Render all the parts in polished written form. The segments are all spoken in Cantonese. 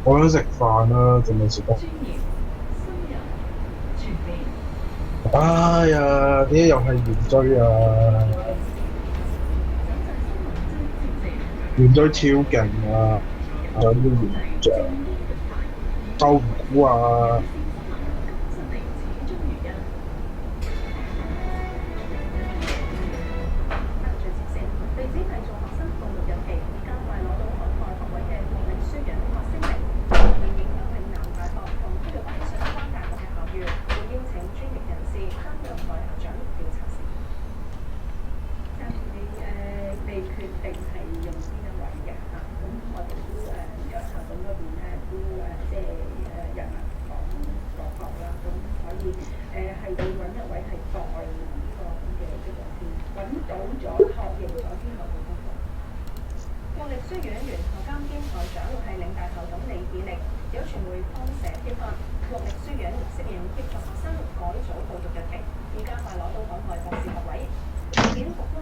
我想食飯啦，仲未食得。哎呀，點解又係原追啊？原追超勁啊！想要原像周唔估啊！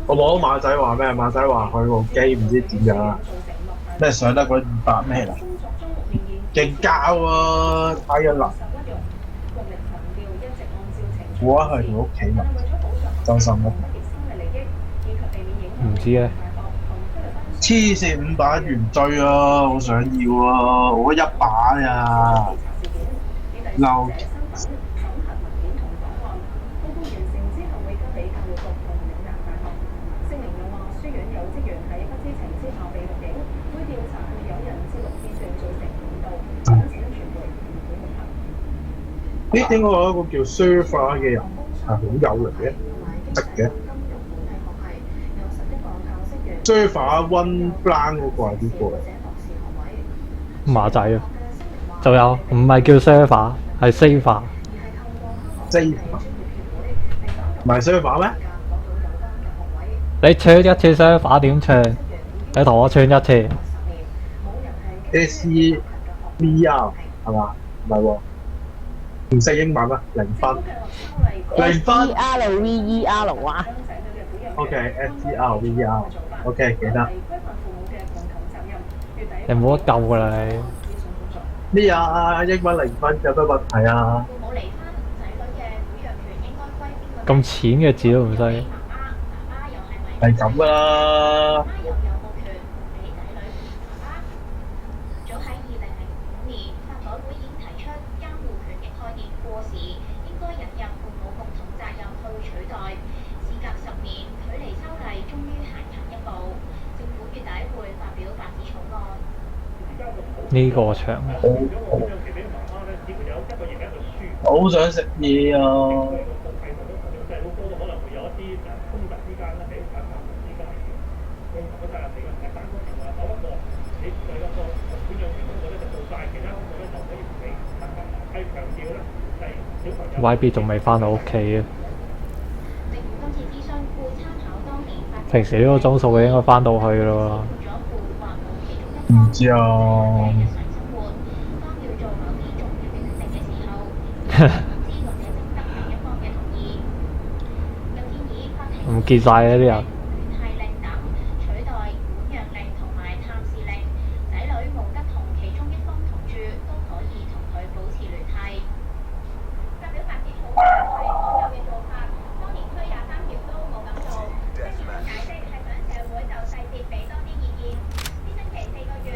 我攞馬仔話咩？馬仔話佢部機唔知點樣啊？咩上得嗰200咩啦？勁膠啊！太陽能，我係佢屋企人，真心乜？唔知咧，黐線500原追啊！好想要啊！我1把呀，嬲！咦？點解我有一個叫 Surfer 嘅人係好有嚟嘅？得嘅 Surfer One Blanc 嗰個係邊個啊？馬仔啊，就有唔係叫 server，係 saver。Saver 唔係 Surfer 咩你唱一次 server 點唱？你同我唱一次。？SEVR 係嘛？唔係喎，唔識英文啊，0分，0分。SERVER 啊！OK，SERVER，OK 記得。你冇得救噶啦你。咩啊？英文0分有咩問題啊？咁淺嘅字都唔識。係咁噶啦。呢個場好想食嘢啊！YB 仲未翻到屋企啊！平時呢個鐘數應該翻到去咯唔知啊。喎。唔見晒啊啲人。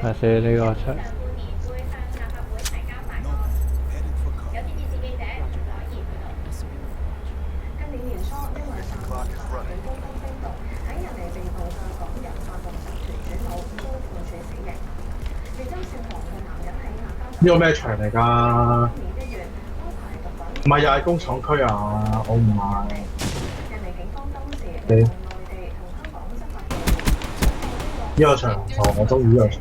係寫呢個場。呢個咩場嚟㗎？唔係又係工廠區啊？我唔係。你呢個場我中意呢個場。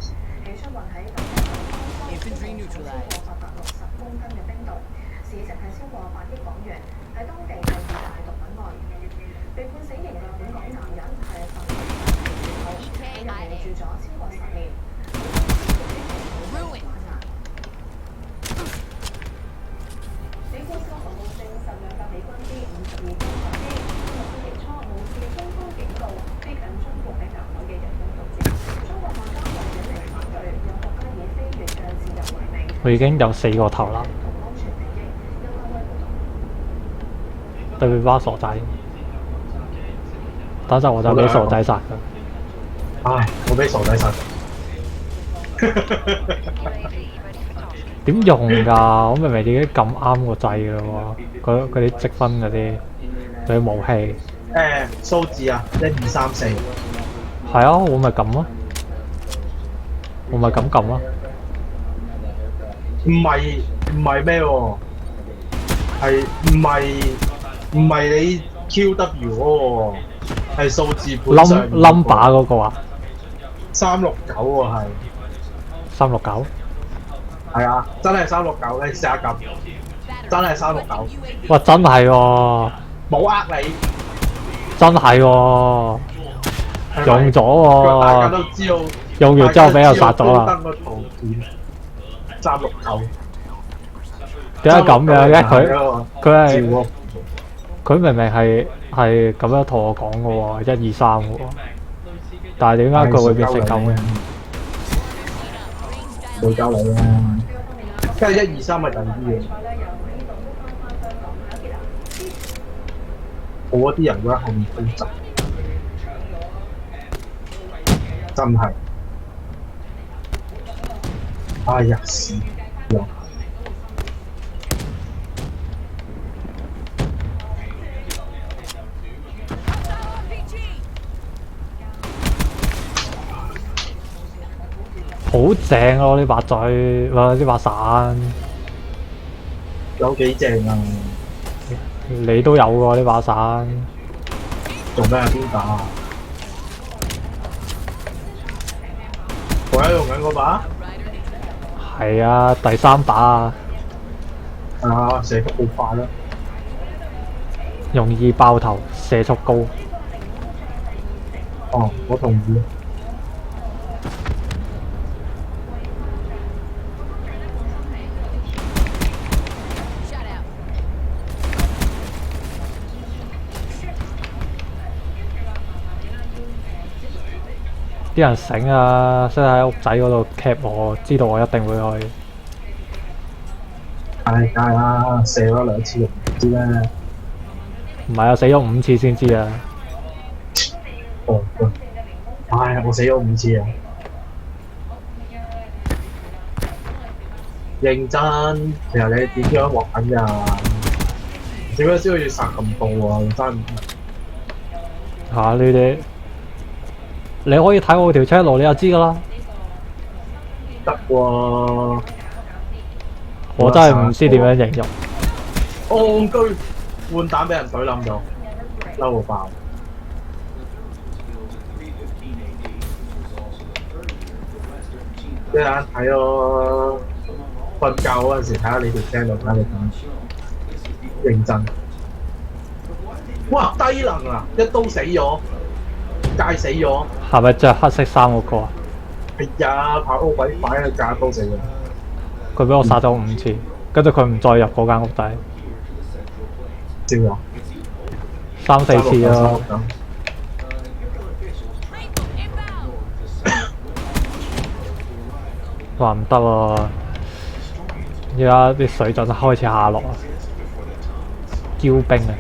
我已經有4個頭啦，對面班傻仔，等陣我就俾傻仔殺佢。唉，我俾傻仔殺。點用㗎？我明明已經撳啱個掣㗎喎，嗰啲積分嗰啲，仲有武器。數字啊，1、2、3、4。係啊，我咪撳咯，我咪咁撳咯。唔係咩喎？係唔係你 QW 嗰個喎？係數字盤上面冧把嗰個啊？369喎係。369。係啊，真係369，你試下撳，真係369。哇！真係喎，冇呃你，真係喎，用咗喎。大家都知道，用完之後俾人殺咗啦。登個圖片369。點解咁樣嘅？佢明明係咁樣同我講嘅喎，1、2、3嘅喎，但係點解佢會變成咁嘅？冇交你啦，因為1、2、3係第二啲嘢。好嗰啲人會喺後面推襲，真係。哎呀屎！好正咯！呢把嘴，哇！呢把傘有幾正啊！你都有喎呢把傘。做咩啊？邊打啊？我而家用緊嗰把？係啊，第3把啊。啊，射得好快啦！容易爆頭，射速高。哦，我同意。啲人醒啊，識喺屋仔嗰度 cap 我，知道我一定會去。係啦，射咗2次唔知咩？唔係啊，死咗5次先知啊。哦，唉，我死咗5次啊！認真，其實你點樣玩㗎？點樣先可以殺咁多啊？真呢啲你可以睇我條 channel，你就知㗎啦。得喎！我真係唔知點樣形容。戇居，換彈俾人懟冧咗，嬲到爆！一陣睇咯，瞓覺嗰陣時睇下你條 channel，睇下你點認真。哇！低能啊！一刀死咗，戒死咗。係咪着黑色衫嗰個啊？係呀，跑屋位擺喺架刀死咗。佢俾我殺咗5次，跟住佢唔再入嗰間屋仔。照啊！3、4次咯。話唔得喎！而家啲水準開始下落啊！驕兵啊！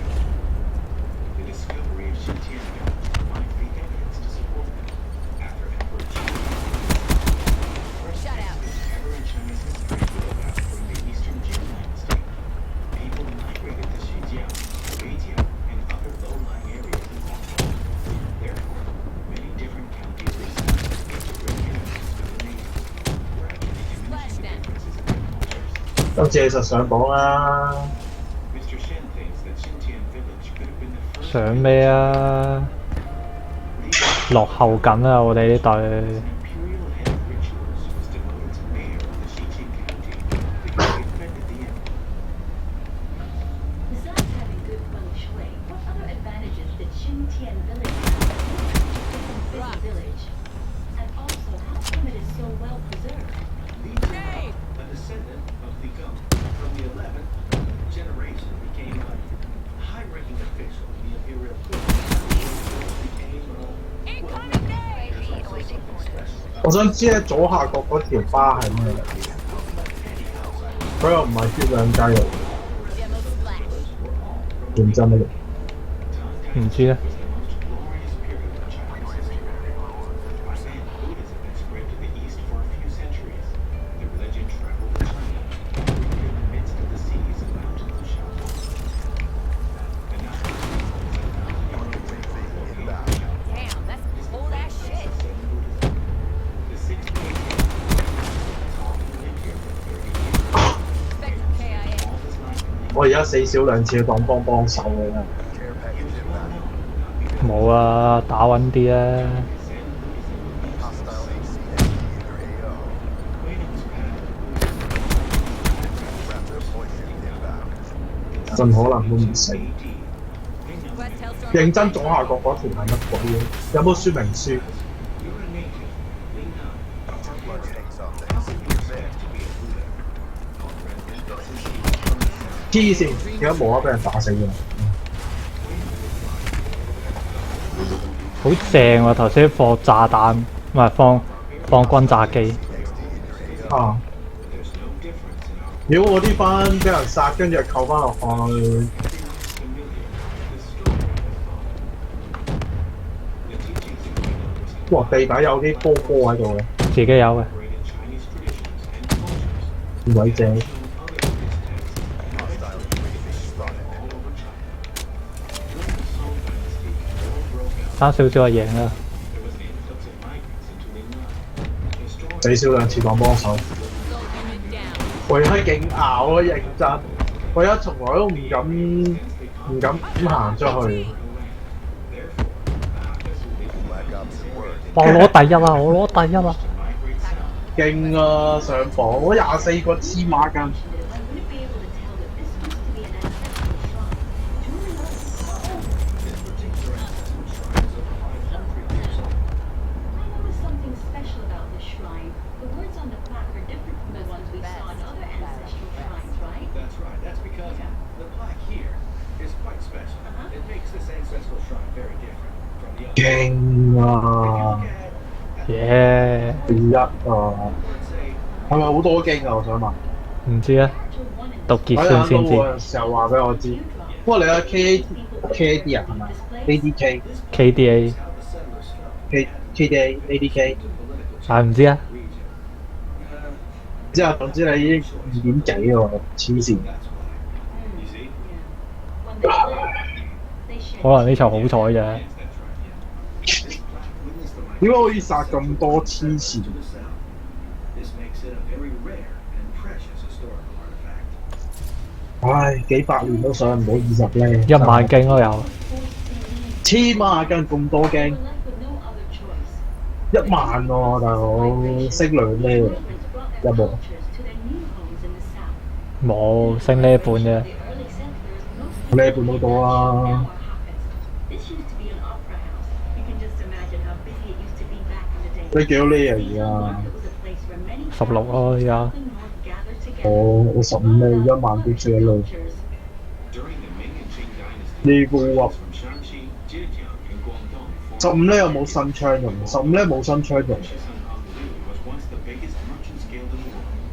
今次其實上榜啦！上咩啊？落後緊啊！我哋呢隊。我想知咧左下角嗰條巴係咩嚟？佢又唔係血量計嚟，認真咩？唔知咧。我而家死少兩次當幫手嘅啦。冇啊，打穩啲啊！盡可能都唔死。認真左下角嗰條係乜鬼嘢？有冇說明書？黐線，點解無啦啦俾人打死咗？好正喎！頭先放炸彈，唔係放轟炸機。啊！屌我啲番俾人殺，跟住扣翻落去。哇！地底有啲波喺度嘅，自己有嘅。鬼正。爭少少就贏啦！死少兩次當幫手。我而家勁咬啊！認真，我而家從來都唔敢行出去。我攞第一啦！我攞第一啦！勁啊！上榜我24個黐孖筋。勁啊！耶！第一啊！係咪好多經啊？我想問。唔知啊，讀結算先知。嘅時候話俾我知。不過你係 KAD 啊？係咪 ？ADK。KDA。KDA ADK。係唔知啊？之後總之你已經2點幾喎，黐線。可能呢場好彩啫。點解可以殺咁多黐線？唉，幾百年都上唔到20咧。1萬經都有。黐孖筋咁多經，1萬喎大佬，升2咩喎？有冇？冇升呢一半啫。呢一半都多啊！你幾多呢啊？而家16咯，而家。我15呢，1萬都少啦。呢個喎，15呢有冇新槍用？15呢冇新槍用。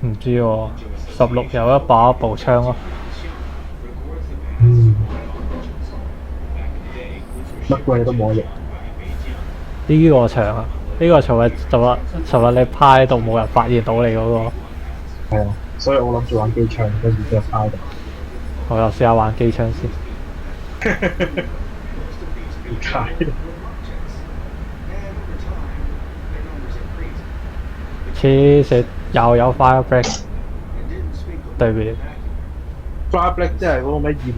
唔知喎，16有一把步槍咯。乜鬼都冇用。呢個場啊，呢個場係尋日你趴喺度冇人發現到你嗰個。係啊，所以我諗住玩機槍，跟住就趴喺度。我又試下玩機槍先。點解？黐線又有 fire break 對面。fire break 即係嗰個咩焰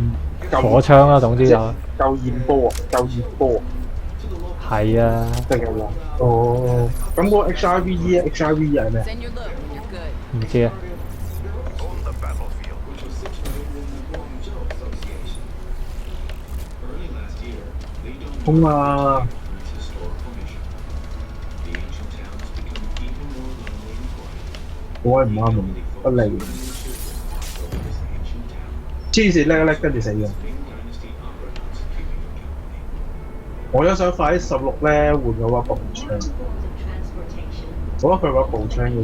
火槍啦，總之就夠焰波啊，夠熱波啊。係啊。定係話哦，咁嗰個 HIVE 啊 ，HIVE 係咩？唔知啊。空啊！我係唔啱用，不利。黐線叻跟住死咗。我都想快啲16咧換咗把步槍。我覺得佢把步槍要。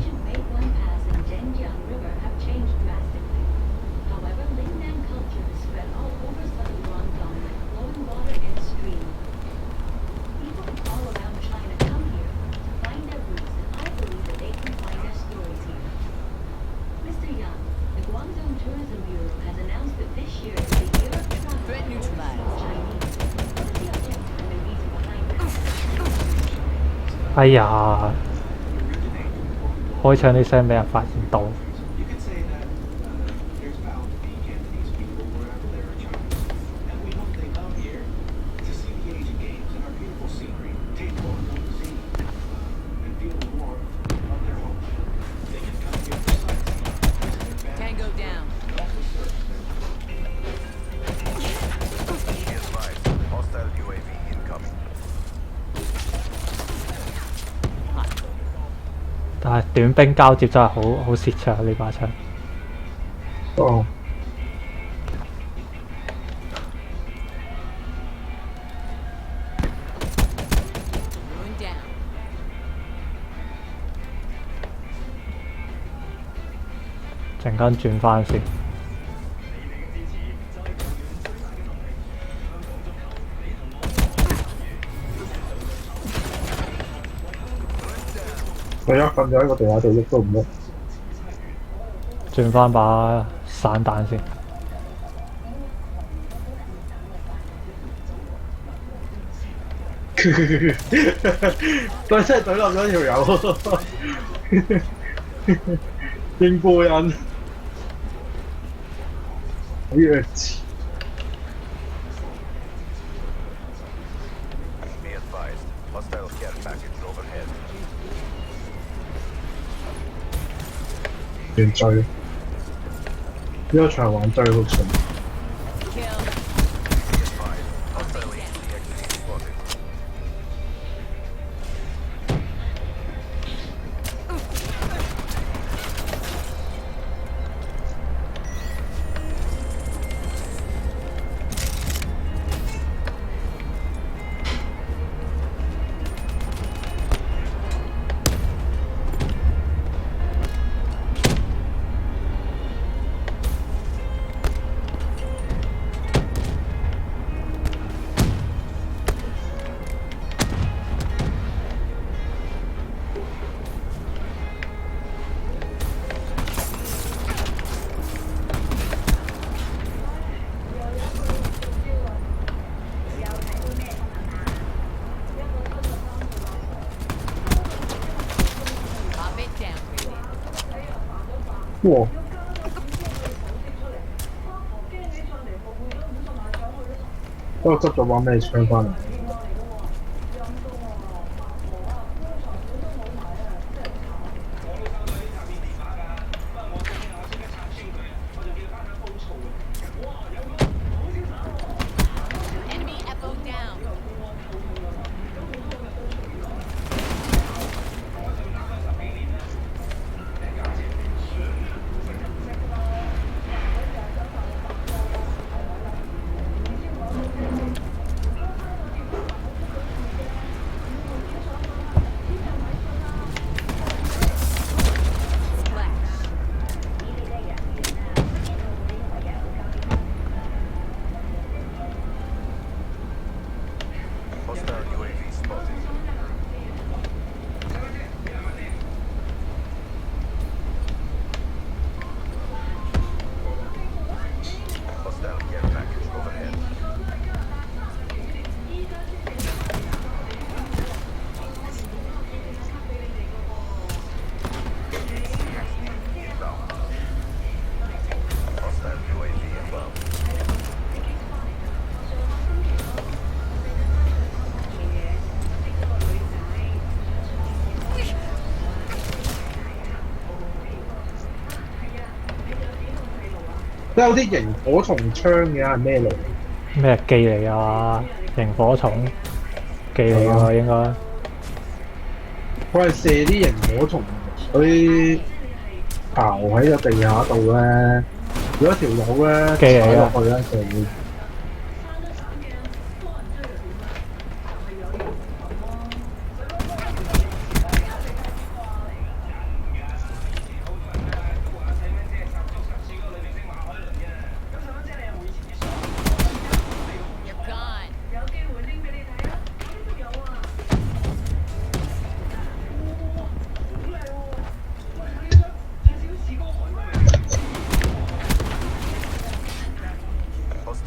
哎呀，開槍啲聲俾人發現到。Tango down. Hostile UAV incoming. 但係短兵交接真係好蝕場呢把槍。哦， Ruin down. 陣間轉翻先。佢一瞓咗喺個地下度喐都唔喐。轉翻把散彈先。佢真係懟冧咗條友，應付人，好弱智。Be advised. Hostile care package overhead. 亂追，呢個場玩追好順。 Kill. Be advised. Hostile EXE spotted. 哇！不過執咗把咩槍翻嚟？Enemy FO down. 都有啲螢火蟲槍嘅係咩嚟？咩機嚟啊？螢火蟲機嚟㗎喎應該。佢係射啲螢火蟲，佢刨喺個地下度咧，如果條友咧踩落去咧就會。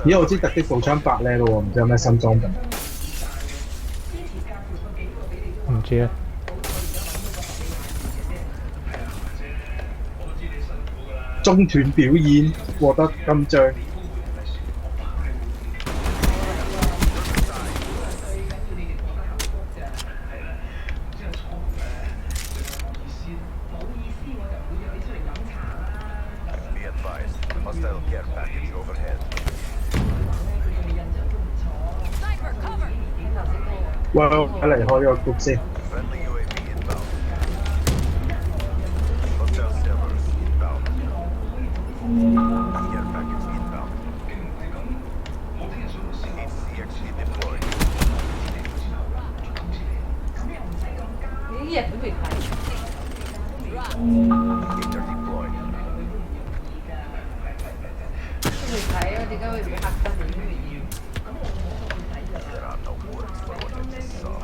咦，我知突擊步槍8咧咯喎，唔知有咩新裝備？唔知啊。中斷表演獲得金章。Be advised, hostile care package overhead. Sniper, cover. 喂，我離開呢個 group 先。 Friendly UAV inbound. Hostile sailors inbound. Care package inbound. HCXD deployed. 啲日本未睇， Gator deployed. 都未睇啊！點解會俾嚇得你都未要？ There are no words for what I just saw.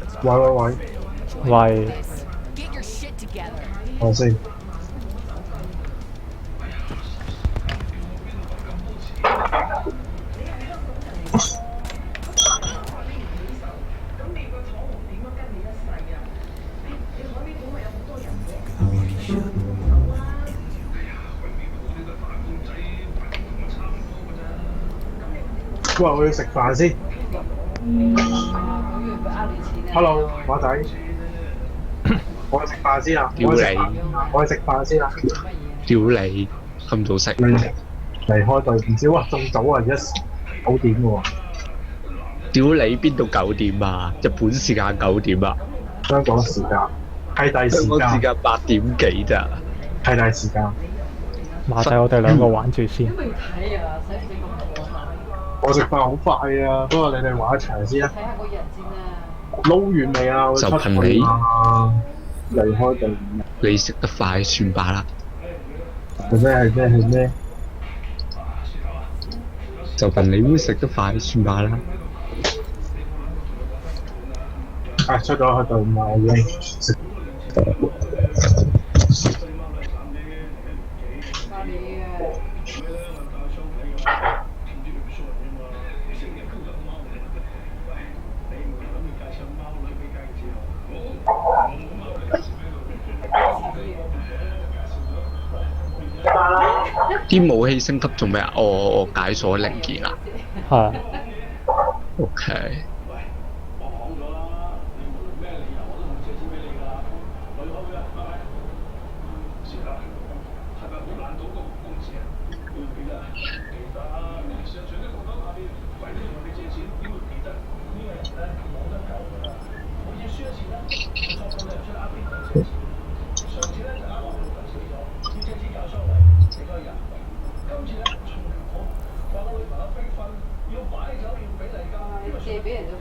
Let's 喂， 喂， Get your shit together. 我先。喂，我要食飯先。咁要佢呃你錢啊 Hello，馬仔，我去食飯先啊！屌你！我去食飯先啊！屌你咁早食，離開隊唔知哇，仲早啊！而家9點喎，屌你邊度9點啊？日本時間9點啊，香港時間契弟時香港時間間8點幾咋？契弟時間。馬仔我哋兩個玩住先都。未睇啊，使唔使咁趕啊？我食飯好快啊，不過你哋玩一場先啊！睇下個人先啊！撈完未啊？我就出憑你啊！離開隊伍你食得快算罷啦，係咩？就憑你會食得快算罷啦。啊，出咗去隊伍啦，我已經食。話你啊，啲武器升級做咩啊？我解鎖零件啊。係啊， OK，借俾人都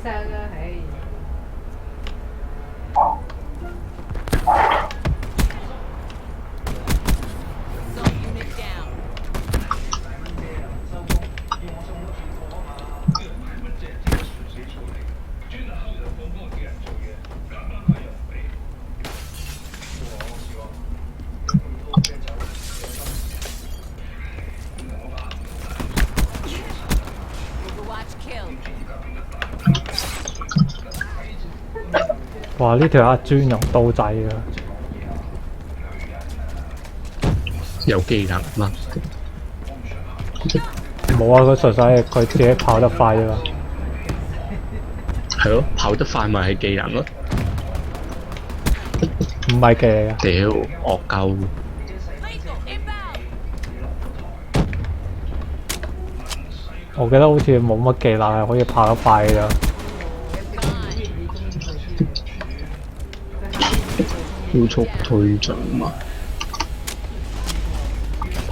傷啊，唉。Zone unit down. 哇！呢條阿專用刀仔㗎，有技能嘛？冇啊！佢純粹係佢自己跑得快啫嘛。係咯，跑得快咪係技能咯。唔係技嚟㗎。屌，惡鳩！ Lethal inbound. 我記得好似冇乜技能係可以跑得快㗎。超速推進嘛？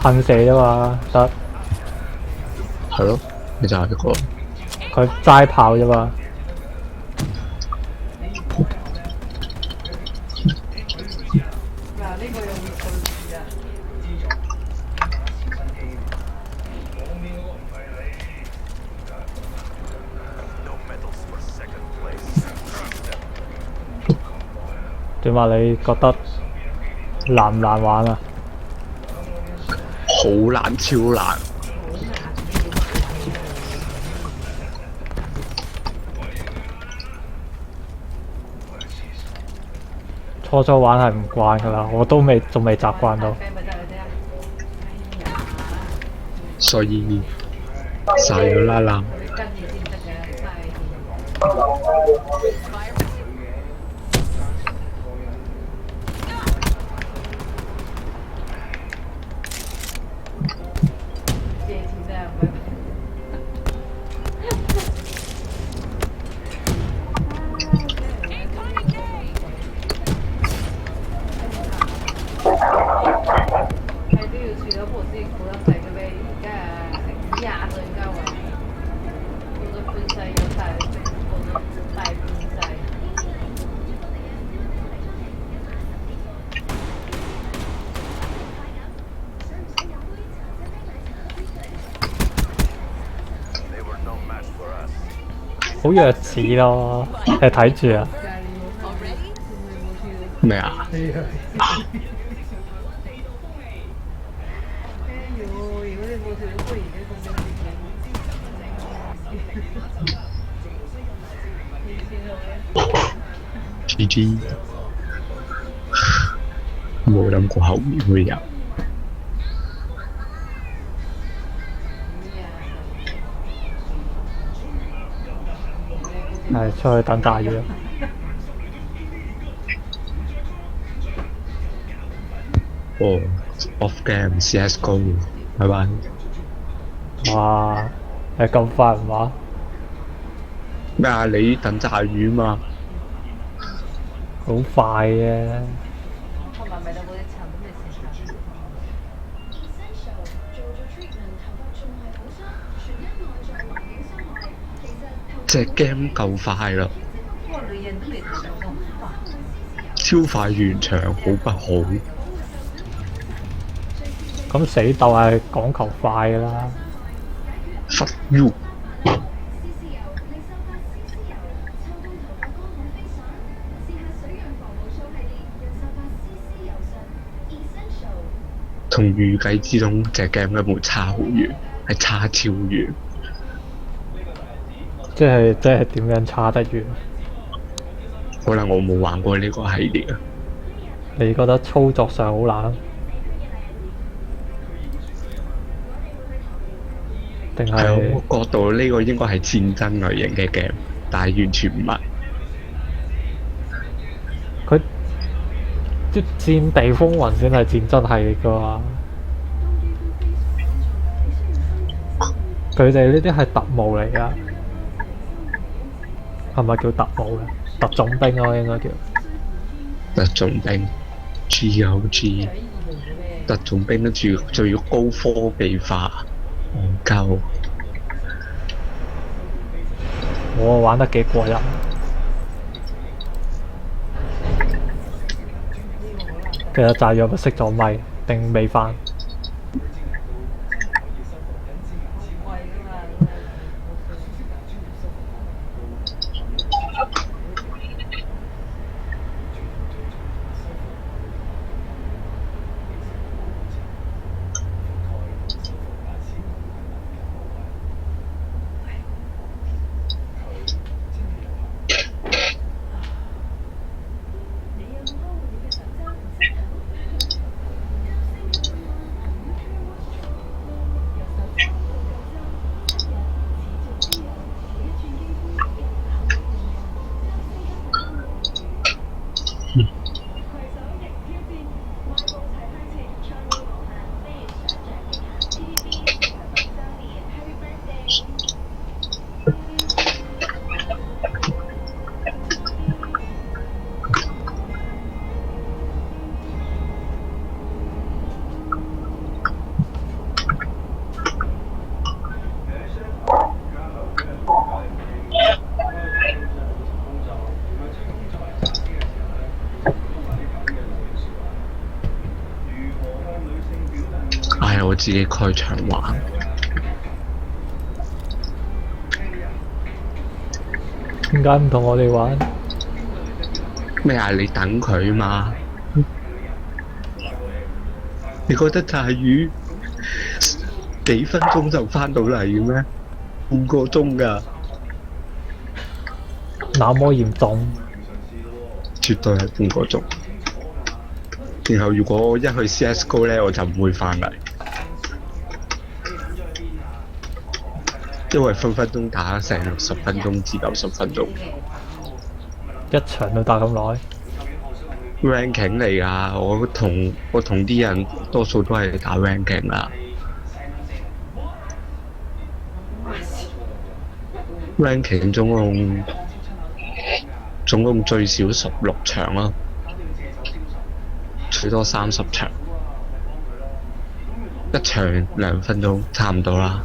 噴射啫嘛，得係咯，你就係一個佢齋跑啫嘛。嗱，呢個用對住啊！點話你覺得難唔難玩啊？好難，超難。初初玩係唔慣㗎啦，我都仲未習慣到。所以晒咗啦啦。你跟住先得嘅，嘥氣。 好弱智咯，你睇住啊！咩啊？GG， 冇諗過後面會有。係出去等大雨。哦 ，off game CS:GO， 拜拜。哇！你咁快唔玩？咩啊？你等炸魚嘛？好快嘅。同埋咪到嗰啲塵都未食晒。隻 game 夠快啦，哇！女人都未睇到咁快。超快完場，好不好？咁死鬥係講求快㗎啦。Fuck you！同預計之中，隻 game 根本差好遠，係差超遠。即係點樣差得遠？可能我冇玩過呢個系列啊。你覺得操作上好難？定係係我角度呢個應該係戰爭類型嘅 game，但係完全唔係。佢即戰地風雲先係戰爭系列㗎嘛？佢哋呢啲係特務嚟㗎，係咪叫特務嘅？特種兵咯，應該叫。特種兵 GOG， 特種兵跟住仲要高科技化，戇鳩。我玩得幾過癮。其實炸藥咪熄咗咪定未翻？我自己開場玩。點解唔同我哋玩？咩啊？你等佢嘛？你覺得炸魚幾分鐘就翻到嚟嘅咩？半個鐘㗎。那麼嚴重？絕對係半個鐘。然後如果一去 CSGO 咧，我就唔會翻嚟。因為分分鐘打成60分鐘至90分鐘，一場都打咁耐。ranking 嚟㗎，我同啲人多數都係打 ranking 啦。ranking 總共最少16場咯，最多30場，一場2分鐘差唔多啦。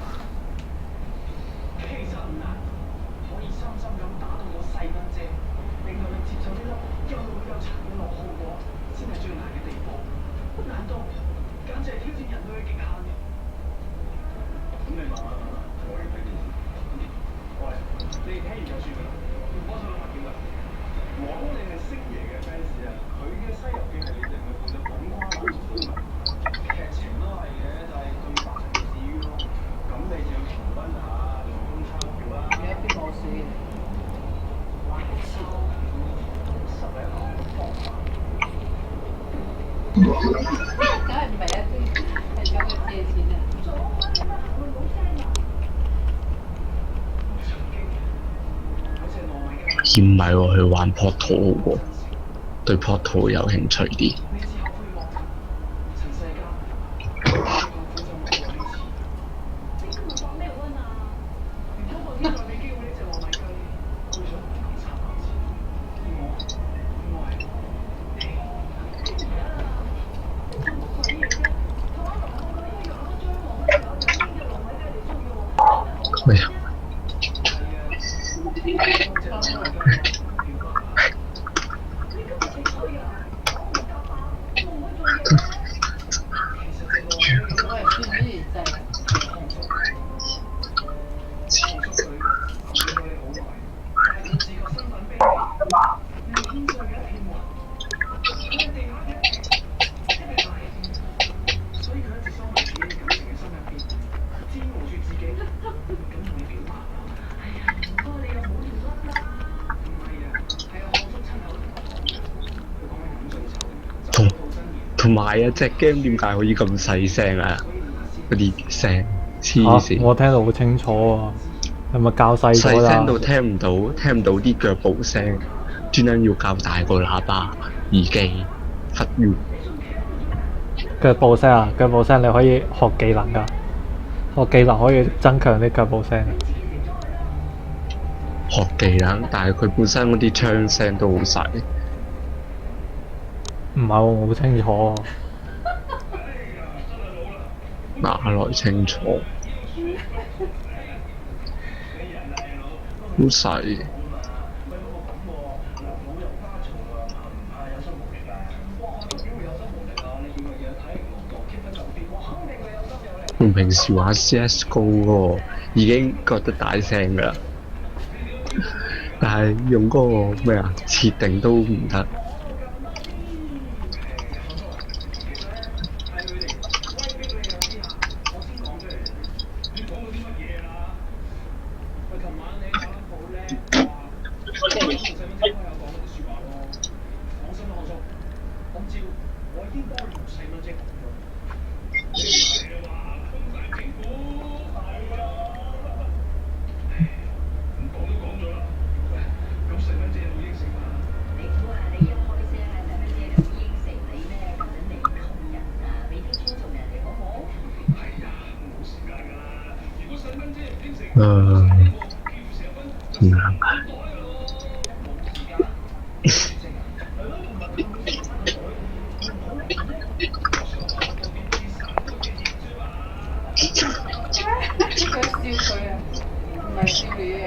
唔係喎，去玩 Portal 好喎，對 Portal 有興趣啲。哎呀！同埋啊，隻 game 點解可以咁細聲啊？嗰啲聲黐線。我聽到好清楚啊，係咪校細咗啦？細聲到聽唔到啲腳步聲，專登要校大個喇叭耳機，忽悠。腳步聲啊，腳步聲你可以學技能㗎，學技能可以增強啲腳步聲。學技能，但係佢本身嗰啲槍聲都好細。唔係喎，我好清楚喎。哪來清楚？好細。同平時玩 CSGO 嗰個已經覺得大聲㗎啦，但係用嗰個咩啊設定都唔得。佢笑佢啊，唔係笑你啊！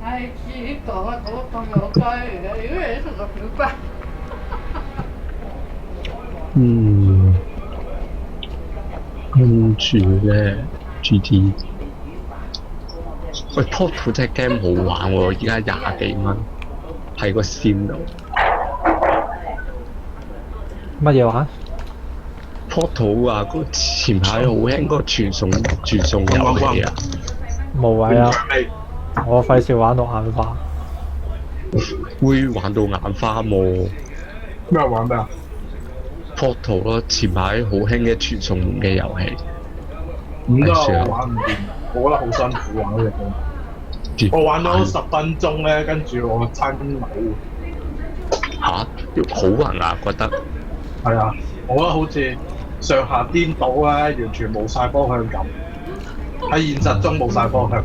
唉，自己講啊，嗰個咁有雞嚟嘅，如果你同個表白，跟住咧 GT， 喂 Portal 隻 game 好玩喎，而家20幾蚊喺個 Steam 度。乜嘢話 Portal 啊，前排好興嗰個傳送遊戲啊，無謂啊！我費事玩到眼花。會玩到眼花喎。咩玩咩啊？ Portal 咯，前排好興嘅傳送門嘅遊戲。咁都我玩唔掂，我覺得好辛苦玩嗰隻 game。我玩咗10分鐘咧，跟住我差啲嘔。嚇！好暈啊，覺得。係啊，我覺得好似上下顛倒咧，完全冇晒方向感。喺現實中冇晒方向。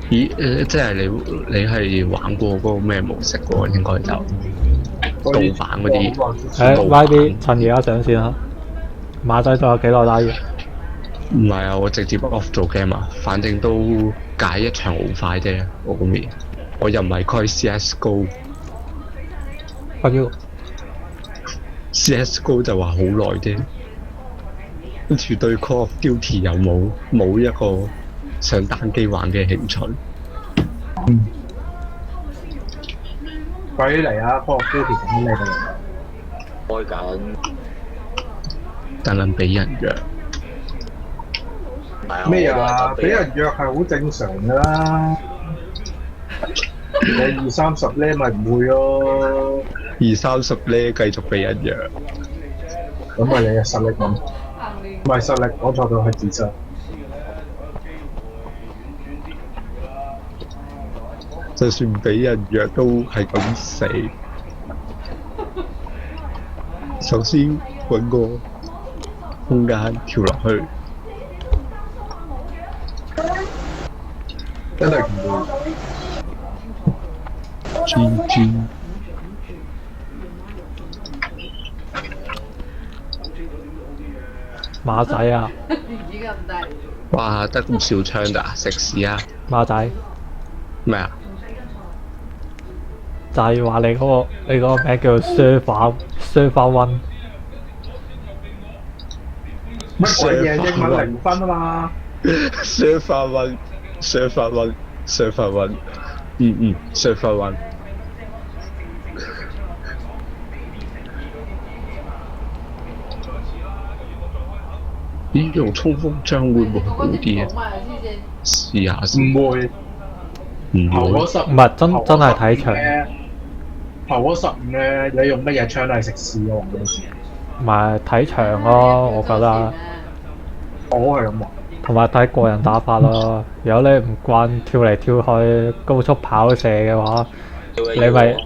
咦？即係你係玩過嗰個咩模式喎？應該就盜版嗰啲。YB 趁而家上線啦。馬仔仲有幾耐打完？唔係啊，我直接 off 做 game 啊，反正都解一場好快啫。我嗰邊，我又唔係開 CSGO。不要 CSGO 就話好耐啫，跟住對 Call of Duty 又冇一個上單機玩嘅興趣。快啲嚟啊！Call of Duty 等你哋。開緊。但能俾人約。咩啊？俾人約係好正常㗎啦。你20-30咧咪唔會咯。20-30咧繼續俾人約。咁咪你嘅實力咁。唔係實力，講錯咗係自責。就算俾人約都係咁死。首先揾個空間跳落去。真係唔會。GG。馬仔啊！已咁大。哇！得咁少槍㗎，食屎啊！馬仔。咩啊？就係話你嗰個名叫 Server One。乜鬼嘢英文0分啊嘛 ？Server One。Server One。咦？用衝鋒槍會唔會好啲啊？試下先。唔會。頭嗰15唔係真係睇場。頭嗰15咧，你用乜嘢槍都係食屎嘅，我話俾你知。唔係睇場咯，我覺得。我係咁話。同埋睇個人打法咯。如果你唔慣跳嚟跳去高速跑射嘅話，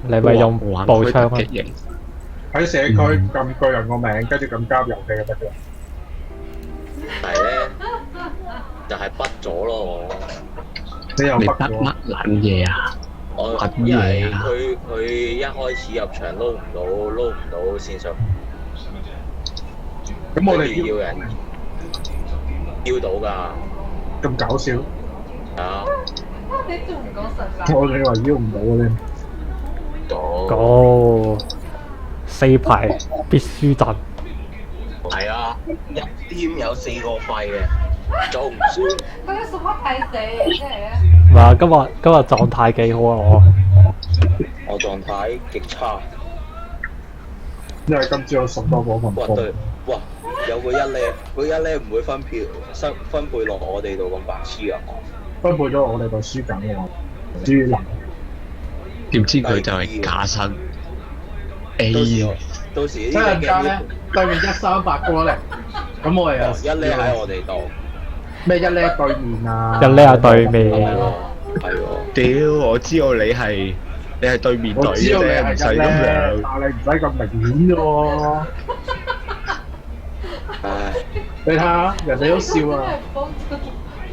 你咪用步槍咯。喺社區撳個人個名，跟住撳加入遊戲就得㗎。但係咧，就係畢咗咯。你你又北咗？得乜撚嘢啊？我乜因為嘢啊？佢一開始入場撈唔到線上，咁我跟哋住要人邀到㗎。咁搞笑，啊，你仲唔講實話？我哋話邀唔到嘅咧。到嗰4排必輸陣，係啊，一 team 有4個廢嘅，做唔輸。嗰啲數學太死，真係啊！唔係啊，今日狀態幾好啊我狀態極差。因為今朝我送多嗰份哇工，對，哇有個一咧，佢一咧唔會分配落我哋度咁白痴啊！分配咗我哋個輸緊喎，豬能點知佢就係假身 A 到時即係人啲家咧對面138過嚟，咁我哋又一咧喺我哋度，咩一咧對面啊？一呢啊對面，係喎，屌，我知道你係對面隊我知道你嘅啫，唔使咁係一咧，樣。但係你唔使咁明顯啫喎。唉，你睇下，人哋都笑啊！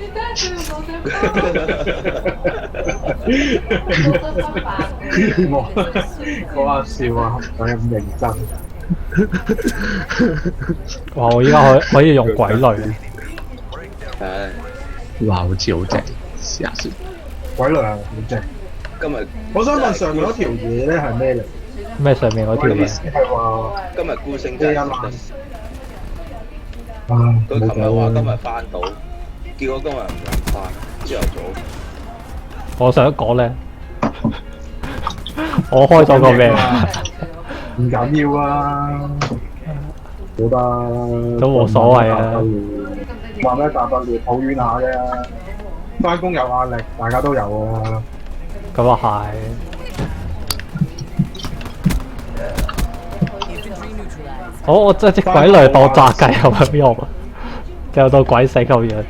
你睇下佢老我笑啊，我咁認真。哇！我依家可以用鬼雷，唉，哇，好似好正，試下先。鬼雷係好正。今日我想問上面嗰條嘢咧係咩嚟？咩上面嗰條嘢？我意思係話，今日孤星真係啊，佢冇琴日話今計日翻到，結果今日唔能翻，朝頭早。我想講咧，我開咗個咩？唔緊要啊，好得都冇所謂啊。話咩大不了抱怨下啫，翻工有壓力，大家都有啊。咁啊係。我真係隻鬼雷當炸雞咁用，掉到鬼死咁樣。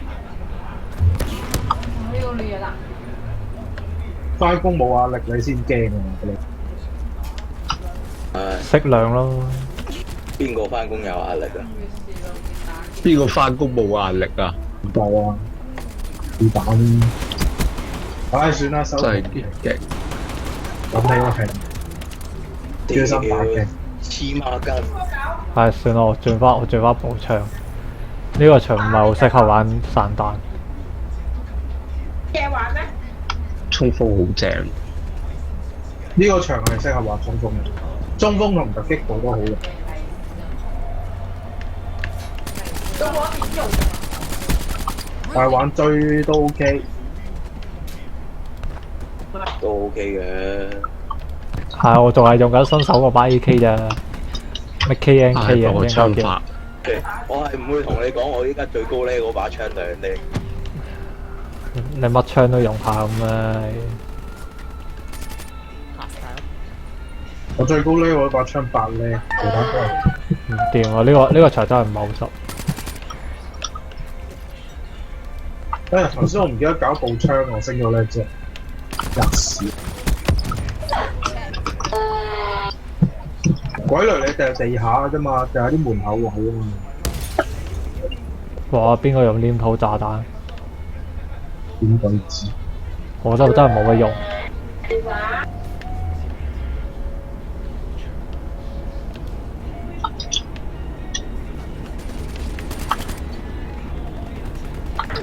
翻工冇壓力你先驚啊！唉，適量咯。邊個翻工有壓力啊？邊個翻工冇壓力啊？唔夠啊，要打啦。唉，算啦，收真係皮。勁。咁你個皮，專心打機。黐孖筋。係算啦，我轉翻步槍。呢個場唔係好適合玩散彈。衝鋒好正，呢個場係適合玩中鋒嘅，中鋒同突擊步都好嘅。但係玩追都 OK。都 OK 嘅。係，我仲係用緊新手嗰把 AK 咋，咩 KNK 啊，係個應該叫。槍法。我係唔會同你講，我依家最高呢嗰把槍兩呢。你乜槍都用下咁啊！我最高呢我把槍8呢，其他都係唔掂啊！呢個場真係唔係好熟。頭先我唔記得搞步槍，我升咗呢隻吔屎。鬼雷你掉地下啫嘛，掉喺啲門口位啊嘛。哇！邊個用黏土炸彈？點鬼知？我就真係冇乜用。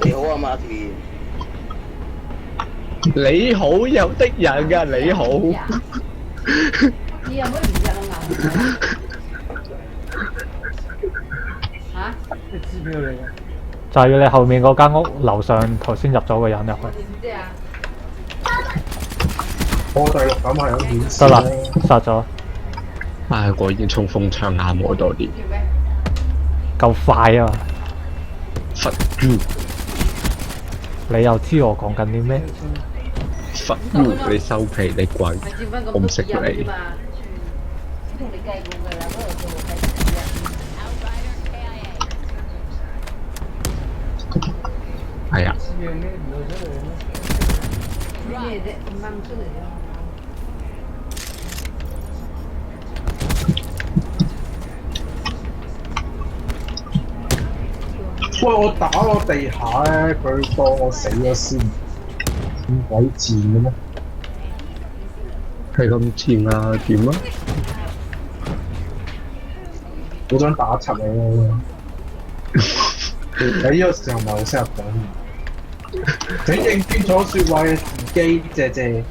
你好啊，馬田。你好有的人㗎，你好。你有冇唔入啊？嚇？就係要你後面嗰間屋樓上頭先入咗個人入去。知唔知啊？我第6感係有顯示得啦咧，殺咗，唉，果然衝鋒槍啱我多啲。夠快啊嘛！佛你又知我講緊啲咩？佛你收皮，你貴，我唔識你。同你計過㗎啦，嗰度做計。咩啫？咁掹出嚟啫。喂，我打落地下咧，佢當我死咗先，咁鬼賤嘅咩？係咁賤啊？點啊？好想打柒你咯！喺呢個時候唔係好適合講嘢，請認清楚説話嘅時機，謝謝。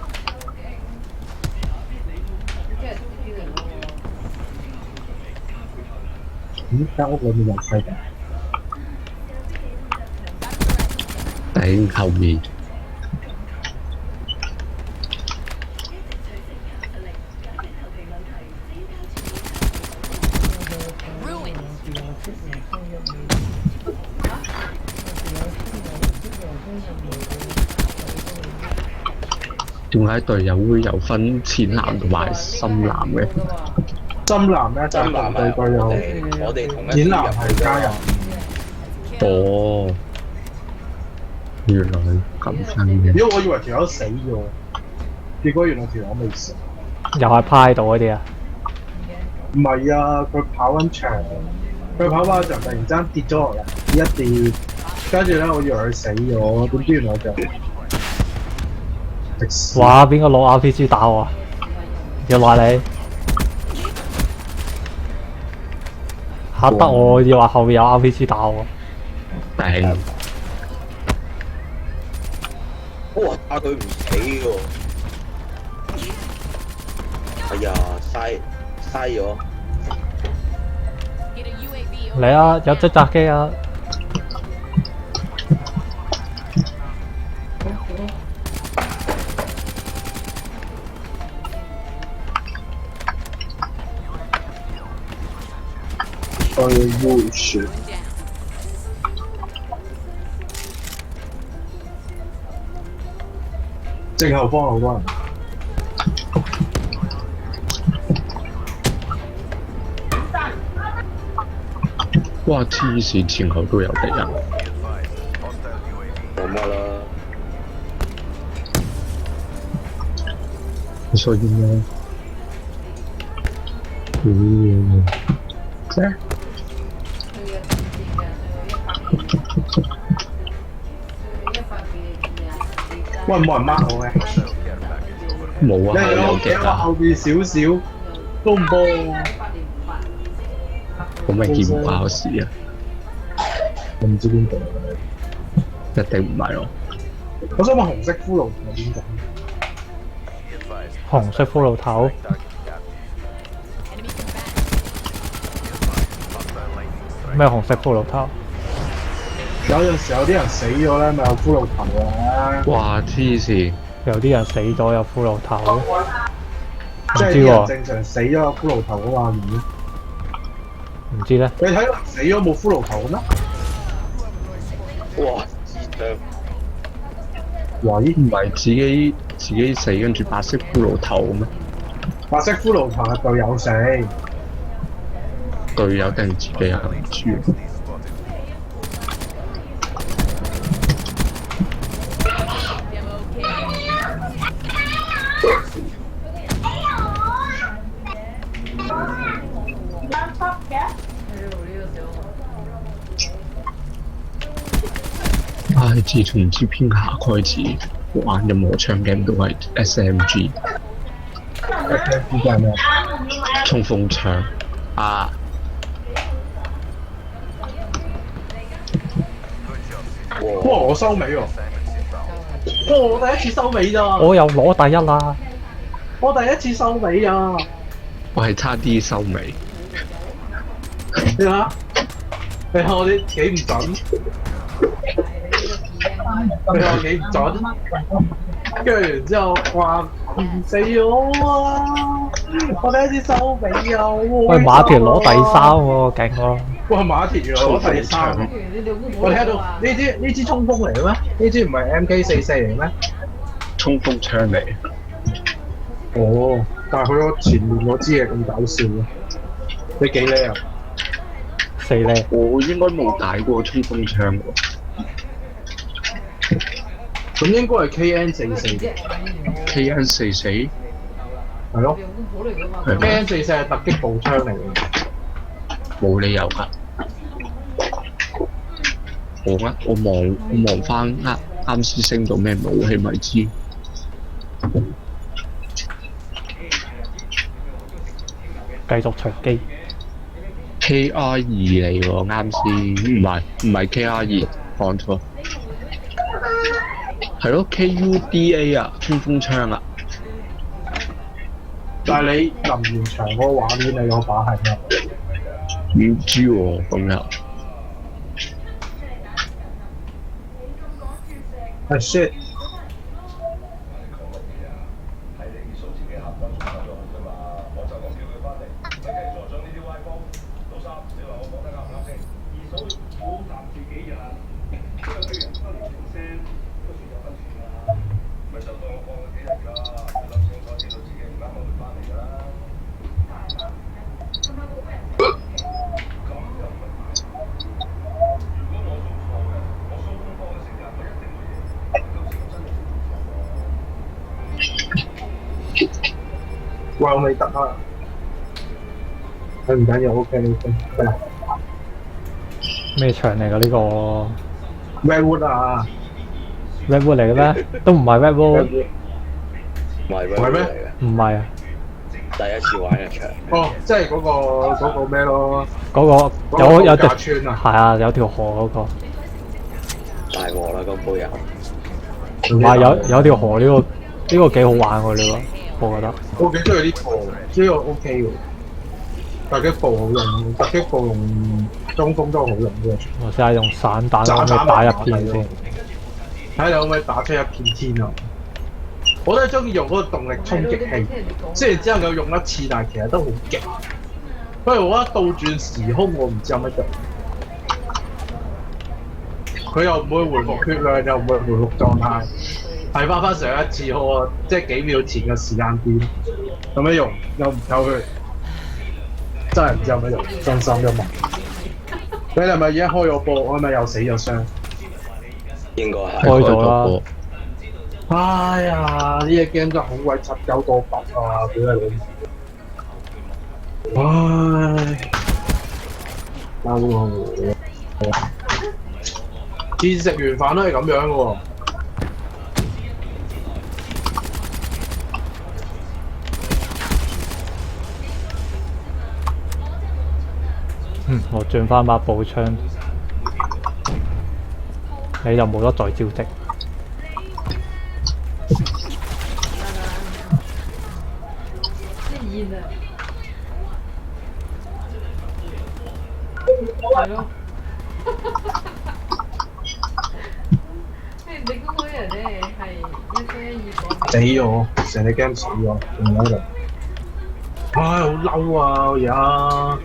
間屋裏面有規定。頂後面。 點解隊友會有分淺藍同埋深藍嘅？深藍咧就係同隊隊友，我哋同一淺藍係加入。哦，原來咁分嘅。屌，我以為條友死咗，結果原來條友未死。又係趴喺度嗰啲啊？唔係啊，佢跑緊場，佢跑跑場突然間跌咗落嚟，一跌，跟住咧我以為佢死咗，點知原來就食屎。哇！邊個攞 RPG 打我啊？又話你嚇得我，以為後面有 RPG 打我。頂！哇！打佢唔死喎，哎呀，嘥咗。 Get a UAV 嚟啊！有質襲機啊！污血。 down. 正後方好多人。哇！黐線，前後都有敵人。 冇乜啦，所以咧，啫。喂，冇人 mark 我嘅。冇啊，你有嘅我後邊少少都唔波。咁咪見唔關我事啊！我唔知邊度。一定唔係我。我想問紅色骷髏係邊個？紅色骷髏頭， Enemy combatant. 咩紅色骷髏頭？有陣時有啲人死咗咧，咪有骷髏頭嘅。哇！黐線，有啲人死咗有骷髏頭，即係唔知喎，啲人正常死咗有骷髏頭嘅畫面。唔知咧。你睇到死咗冇骷髏頭嘅咩？哇！支槍，喂，唔係自己死跟住白色骷髏頭咩？白色骷髏頭係隊友死。隊友定自己啊？唔知。 Demo kill. 唉，自從唔知邊下開始玩任何槍 game 都係 SMG。呢個係咩？衝鋒槍啊！哇！我收尾喎。哇！我第一次收尾咋。我又攞第一啦！我第一次收尾啊！我係差啲收尾。你睇下，你睇我啲幾唔準。你睇我幾唔準。跟住然之後話唔死我啊！我第一次收尾啊！喂，馬田攞第三喎，勁喎！哇！馬田原來攞第三。我睇到呢支衝鋒嚟嘅咩？呢支唔係 MK44嚟咩？衝鋒槍嚟。哦，但係佢個前面嗰支嘢咁搞笑嘅，你幾叻啊？死咧！我應該冇帶過衝鋒槍喎。咁應該係 KN44， KN44係咯係咩？ ，KN44係突擊步槍嚟嘅。冇理由㗎。我望翻啱先升到咩武器咪知。繼續隨機。KR2嚟喎，啱先唔係 KR2，講錯。係咯，KUDA 啊，衝鋒槍啊。但係你臨完場嗰個畫面，你嗰把係咩？唔知喎，咁又。shit！喂，我未得啊！佢唔緊要 ，OK， 得啦。咩場嚟㗎呢個 Redwood 啊 ？Redwood 嚟嘅咩？都唔係 Redwood，唔係係咩？唔係啊。第一次玩一場。哦，即係嗰個咩咯？嗰個有條村啊，係啊，有條河嗰個。大鑊啦，咁杯友。唔係有條河呢個幾好玩喎呢個，我覺得。我幾中意呢個，呢個 OK 喎。突擊步好用，突擊步用中鋒都好用嘅。我試下用散彈可唔可以打一片先？睇你可唔可以打出一片天啊！我都係中意用嗰個動力衝擊器，雖然只能夠用一次，但係其實都好勁。不過我覺得倒轉時空，我唔知有乜用。佢又唔會回復血量，又唔會回復狀態，係翻上一次我即係幾秒前嘅時間點，有咩用？又唔夠佢，真係唔知有咩用，真心一問。你係咪已經開咗波？我係咪又死咗傷？應該係。開咗啦。哎呀！呢隻 game 真係好鬼柒鳩多筆啊！屌你老母！唉，嬲啊我！次次食完飯都係咁樣嘅喎。我轉翻把步槍，你就冇得再招積。係咯。你嗰個人咧係一張一講。死咗，成隻 game 死咗，仲喺度。唉，好嬲啊！而家。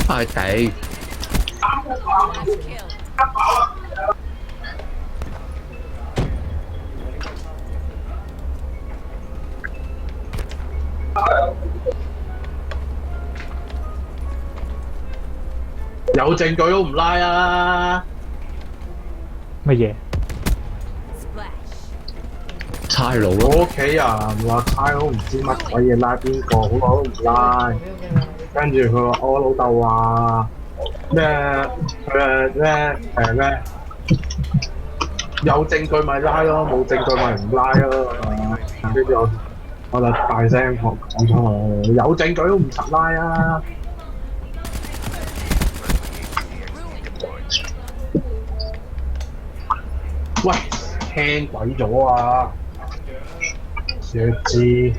快地！有證據都唔拉啊！乜嘢？差佬咯。我屋企人話差佬唔知乜鬼嘢拉邊個，好耐都唔拉。跟住佢話我老豆話咩？咩有證據咪拉咯，冇證據咪唔拉咯。跟住我就大聲講出去，有證據都唔實拉啊！喂，聽鬼咗啊！弱智。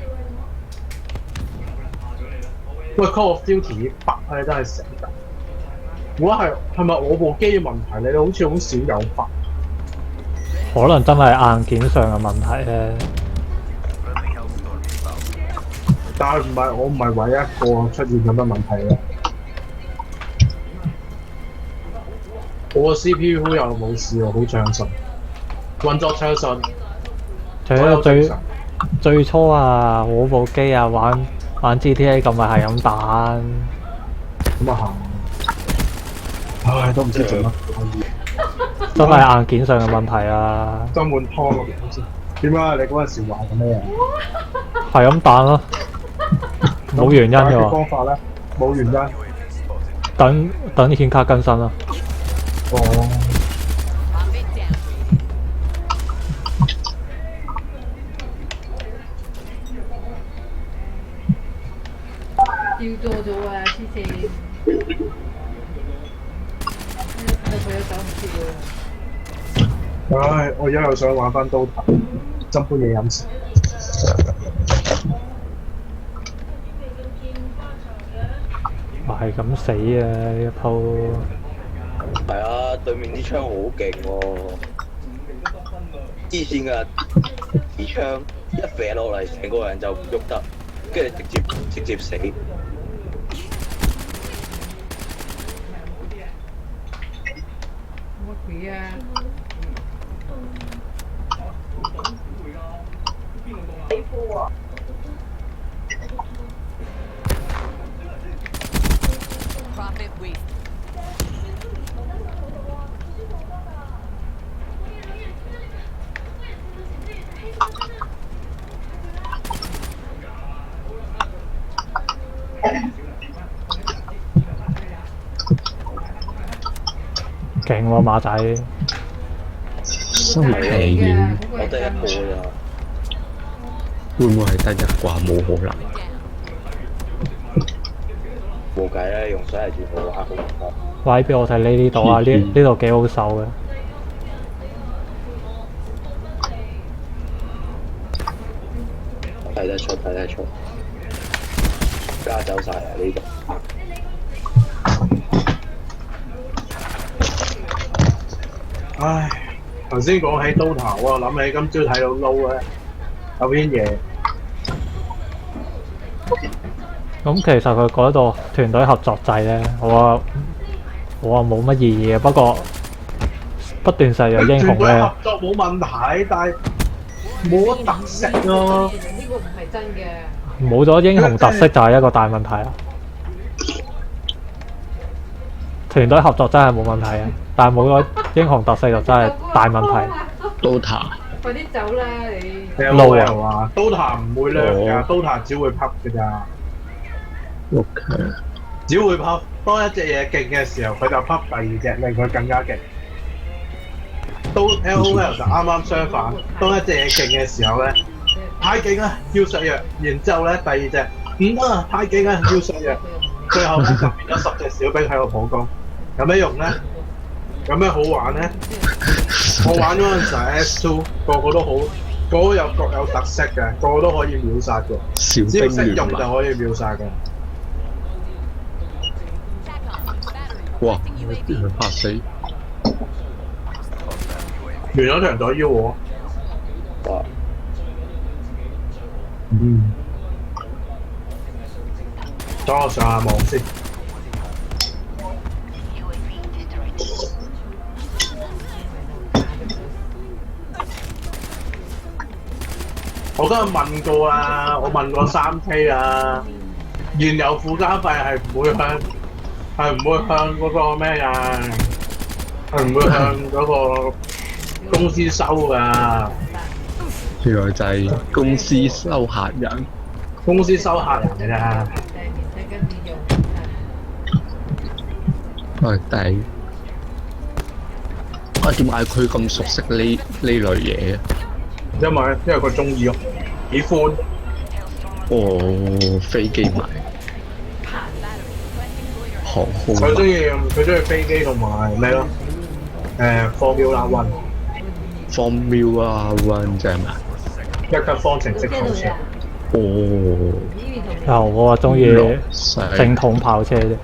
喂 ，Call of Duty 北咧真係死得。我係咪我部機嘅問題？你好似好少有北。可能真係硬件上嘅問題咧。但係我唔係唯一一個出現咁嘅問題嘅。我個 CPU 又冇事喎，好暢順，運作暢順。除咗最初啊，我部機啊玩 GTA 咁咪係咁彈。咁啊唉，都唔知做乜。真係硬件上嘅問題啊！斟碗湯落嚟先。點解你嗰陣時話緊咩啊？係咁彈咯，冇原因嘅解決喎，方法咧，冇原因。等顯卡更新啦。哦， Pop it down. 掉多咗啊！之前，佢又走唔切喎。唉，我而家又想玩翻刀塔，斟杯嘢飲先。係咁死啊！呢一鋪係啊，對面啲槍好勁喎，黐線㗎，啲槍一射落嚟，成個人就唔喐得，跟住直接死。乜鬼啊！ Profit week. 勁喎馬仔，收皮我得一個咋，會唔會係得一掛？冇可能。 冇計啦，用水泥柱冇玩好唔得。喂，俾我睇呢度啊！呢度幾好手嘅。睇得出，加走晒啊呢度。唉，頭先講起刀頭啊，諗起今朝睇到撈咧，有篇嘢。咁其實佢嗰度團隊合作制咧，我話冇乜意義嘅，不過不斷實有英雄咧團隊合，作冇問題，但係冇乜特色咯。其實呢個唔係真嘅。冇咗英雄特色就係一個大問題啦。團隊合作真係冇問題嘅，但係冇咗英雄特色就真係大問題。刀塔快啲走啦你！你有冇人話刀塔唔會亮㗎，刀塔只會啪㗎咋。 OK，只會啪。當一隻嘢勁嘅時候，佢就啪第二隻，令佢更加勁。刀 LOL 就啱啱相反，當一隻嘢勁嘅時候咧，太勁啦，要削弱，然之後咧第二隻唔得啊，太勁啦，要削弱，最後咧就變咗10隻小兵喺度普攻，有咩用咧？有咩好玩咧？我玩嗰陣時係 S2，個個都好，個個有各有特色嘅，個個都可以秒殺嘅，小只要識兵聯盟。用就可以秒殺嘅。 哇！嚇死！完咗場隊邀我。哇！嗯。等我上下網先。我今日問過啦，我問過3K 啦，現有附加費係唔會向嗰個咩啊？係唔會向嗰個公司收㗎。原來就係公司收客人。公司收客人㗎咋。喂，頂！啊，點解佢咁熟悉呢類嘢啊？因為佢中意咯，喜歡。哦，飛機迷，航空佢中迷，意飛機同埋咩咯？Formula One， Formula One 即係咩啊？一級方程式跑車。哦，我話中意正統跑車啫。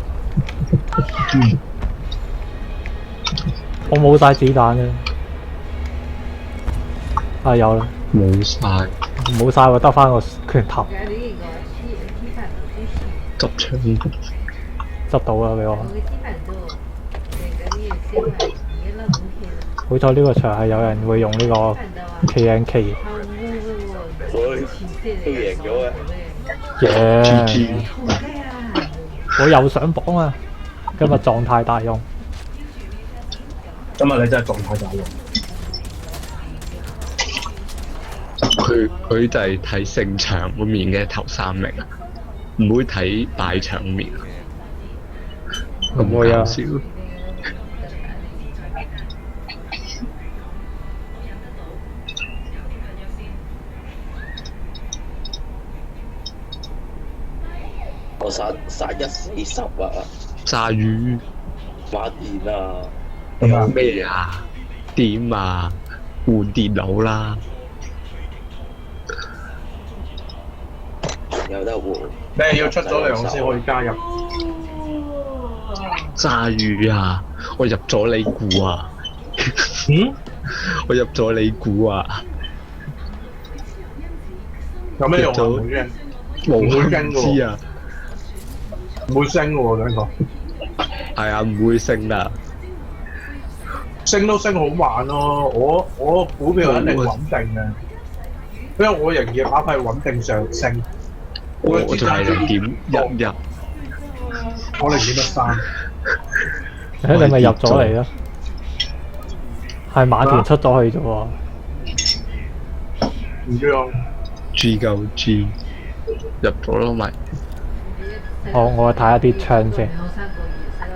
我冇晒子彈啫。啊有啦，冇晒，冇晒喎，得翻個拳頭，執槍。執到啦俾我。好彩呢個場係有人會用呢個 KNK。都贏咗嘅。耶！ GG 我又上榜啊！今日狀態大用。今日你真係狀態大喎。佢就係睇勝場嗰面嘅頭3名啊，唔會睇敗場面啊。唔會啊！搞笑。我殺140啊！炸魚發現啊！有咩啊？點啊？換電腦啦！有得換。你係要出咗糧先可以加入。炸魚啊！我入咗你股啊！嗯？我入咗你股啊！有咩用啊？入咗冇嘅，冇唔會跟嘅喎知啊！唔會升嘅喎，兩個係啊，唔會升啊！升都升好慢咯。我股票一定穩定嘅，因為我營業額係穩定上升。我仲係0.11，我0.13。誒，你咪入咗嚟咯？係馬田出咗去啫喎。唔知啊。G9G 入咗咯咪？好，我睇下啲槍先，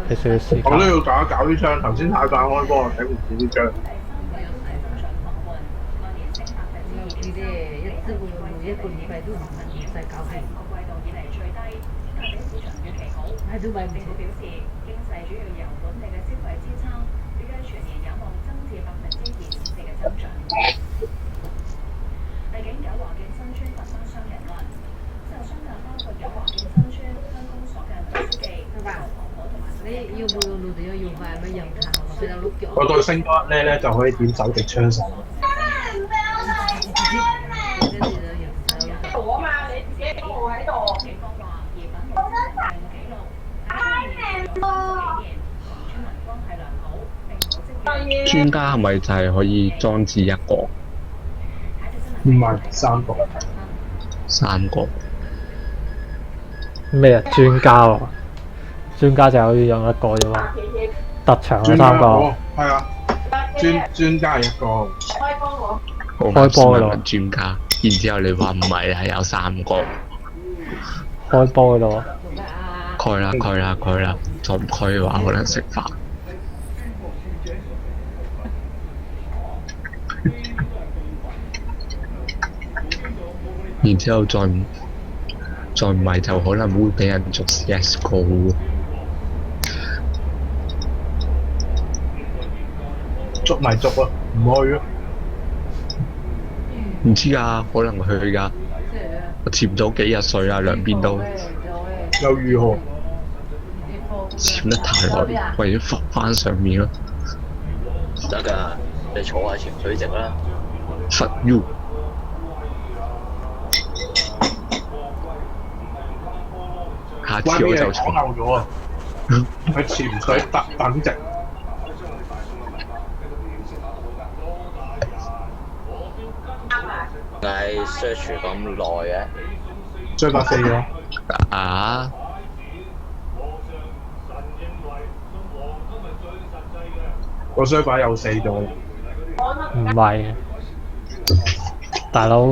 俾少少時間。我都要搞一搞啲槍，頭先太快開波，我睇唔住啲槍。我對升多一咧就可以點手敵槍手。專家係咪就係可以裝置一個？唔係3個。3個。咩啊？專家喎，專家就可以用一個啫嘛。特長有3個。係啊，專家係1個。我開波咯。專家，然之後你話唔係係有3個。開波嗰度。蓋啦！再唔蓋嘅話，可能食飯。然之後再唔係就可能會俾人捉 CSGO。捉咪捉咯，唔去咯。唔知啊，可能去㗎。我潛咗幾日水啊，兩邊都。又如何？潛得太耐，為咗浮翻上面咯。得㗎，你坐下潛水值啦。Fuck you！下次我就講漏咗啊！佢潛水等值。嗌 search 咁耐嘅，追8-4咗。啊！個衰鬼又死咗。唔係，大佬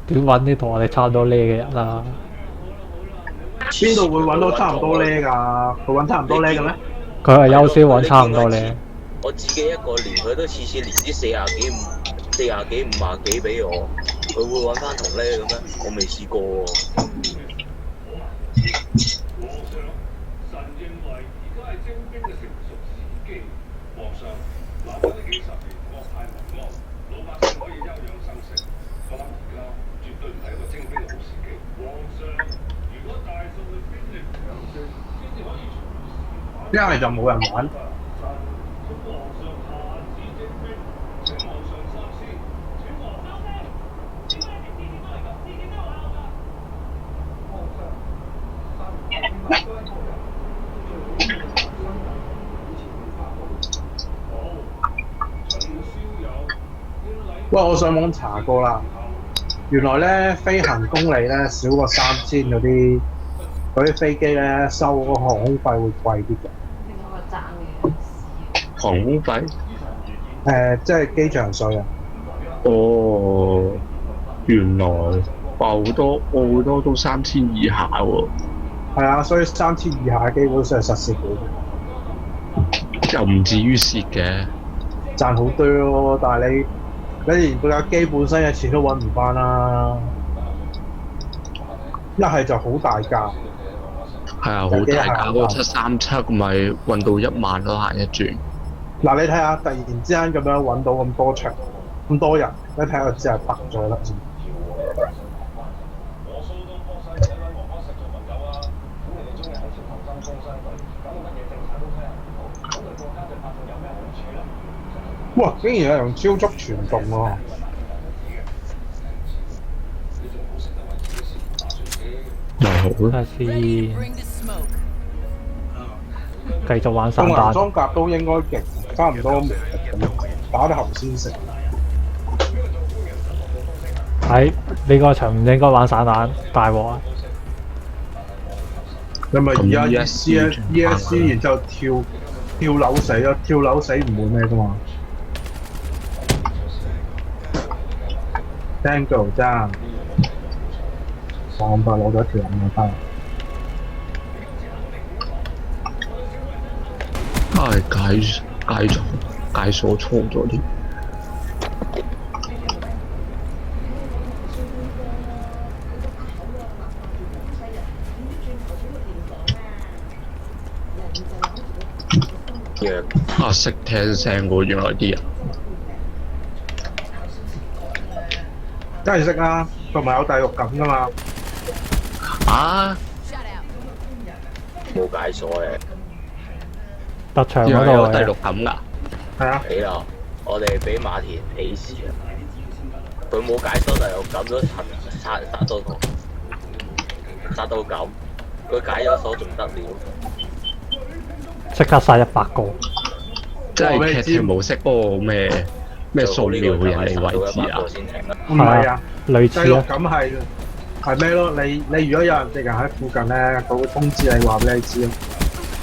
點揾啲同我哋差唔多叻嘅人啦？邊度會揾到差唔多叻㗎？佢揾差唔多叻嘅咩？佢係優先揾差唔多叻。我自己一個連佢都次次連啲40幾、50幾俾我，佢會揾翻同叻嘅咩？我未試過喎。一係就冇人玩。喂，我上網查過啦，原來咧飛行公里咧少過3000嗰啲飛機咧收嗰個航空費會貴啲嘅。航空費？即係機場稅啊！哦，原來好多都3000以下喎。係啊，所以3000以下基本上係實蝕嘅，又唔至於蝕嘅。賺好多咯。但係你連嗰架機本身嘅錢都揾唔翻啦，一係就好大價。係啊，好大價嗰個737咪運到1萬咯，行一轉。嗱，你睇下，突然之間咁樣揾到咁多場、咁多人，一睇就知係白咗啦。哇！竟然有人超速傳動喎！又好睇下啦，先， Bring the smoke. 繼續玩散動能彈。裝甲都應該勁，差唔多咁打得頭先食。喺呢個場唔應該玩散彈，大鑊啊！你咪而家咁 ESC 然之後跳樓死咯，跳樓死唔會咩噶嘛 ？Tango 爭，300攞咗條人就得。解鎖錯咗啲。弱識聽聲喎，原來啲人。梗係識啦，同埋有第六感噶嘛。啊！ Shut out. 冇解鎖嘅，特場原來有第嗰度六感㗎。係啊，死啦！我哋俾馬田鄙視啊！佢冇解鎖第六感都殺到咁，佢解咗鎖仲得了？即刻殺100個。即係劇情模式嗰個咩掃描人哋位置啊？先停啦。唔係啊，類第六似啊。感係咩咯？你如果有人敵人喺附近咧，佢會通知你話俾你知咯。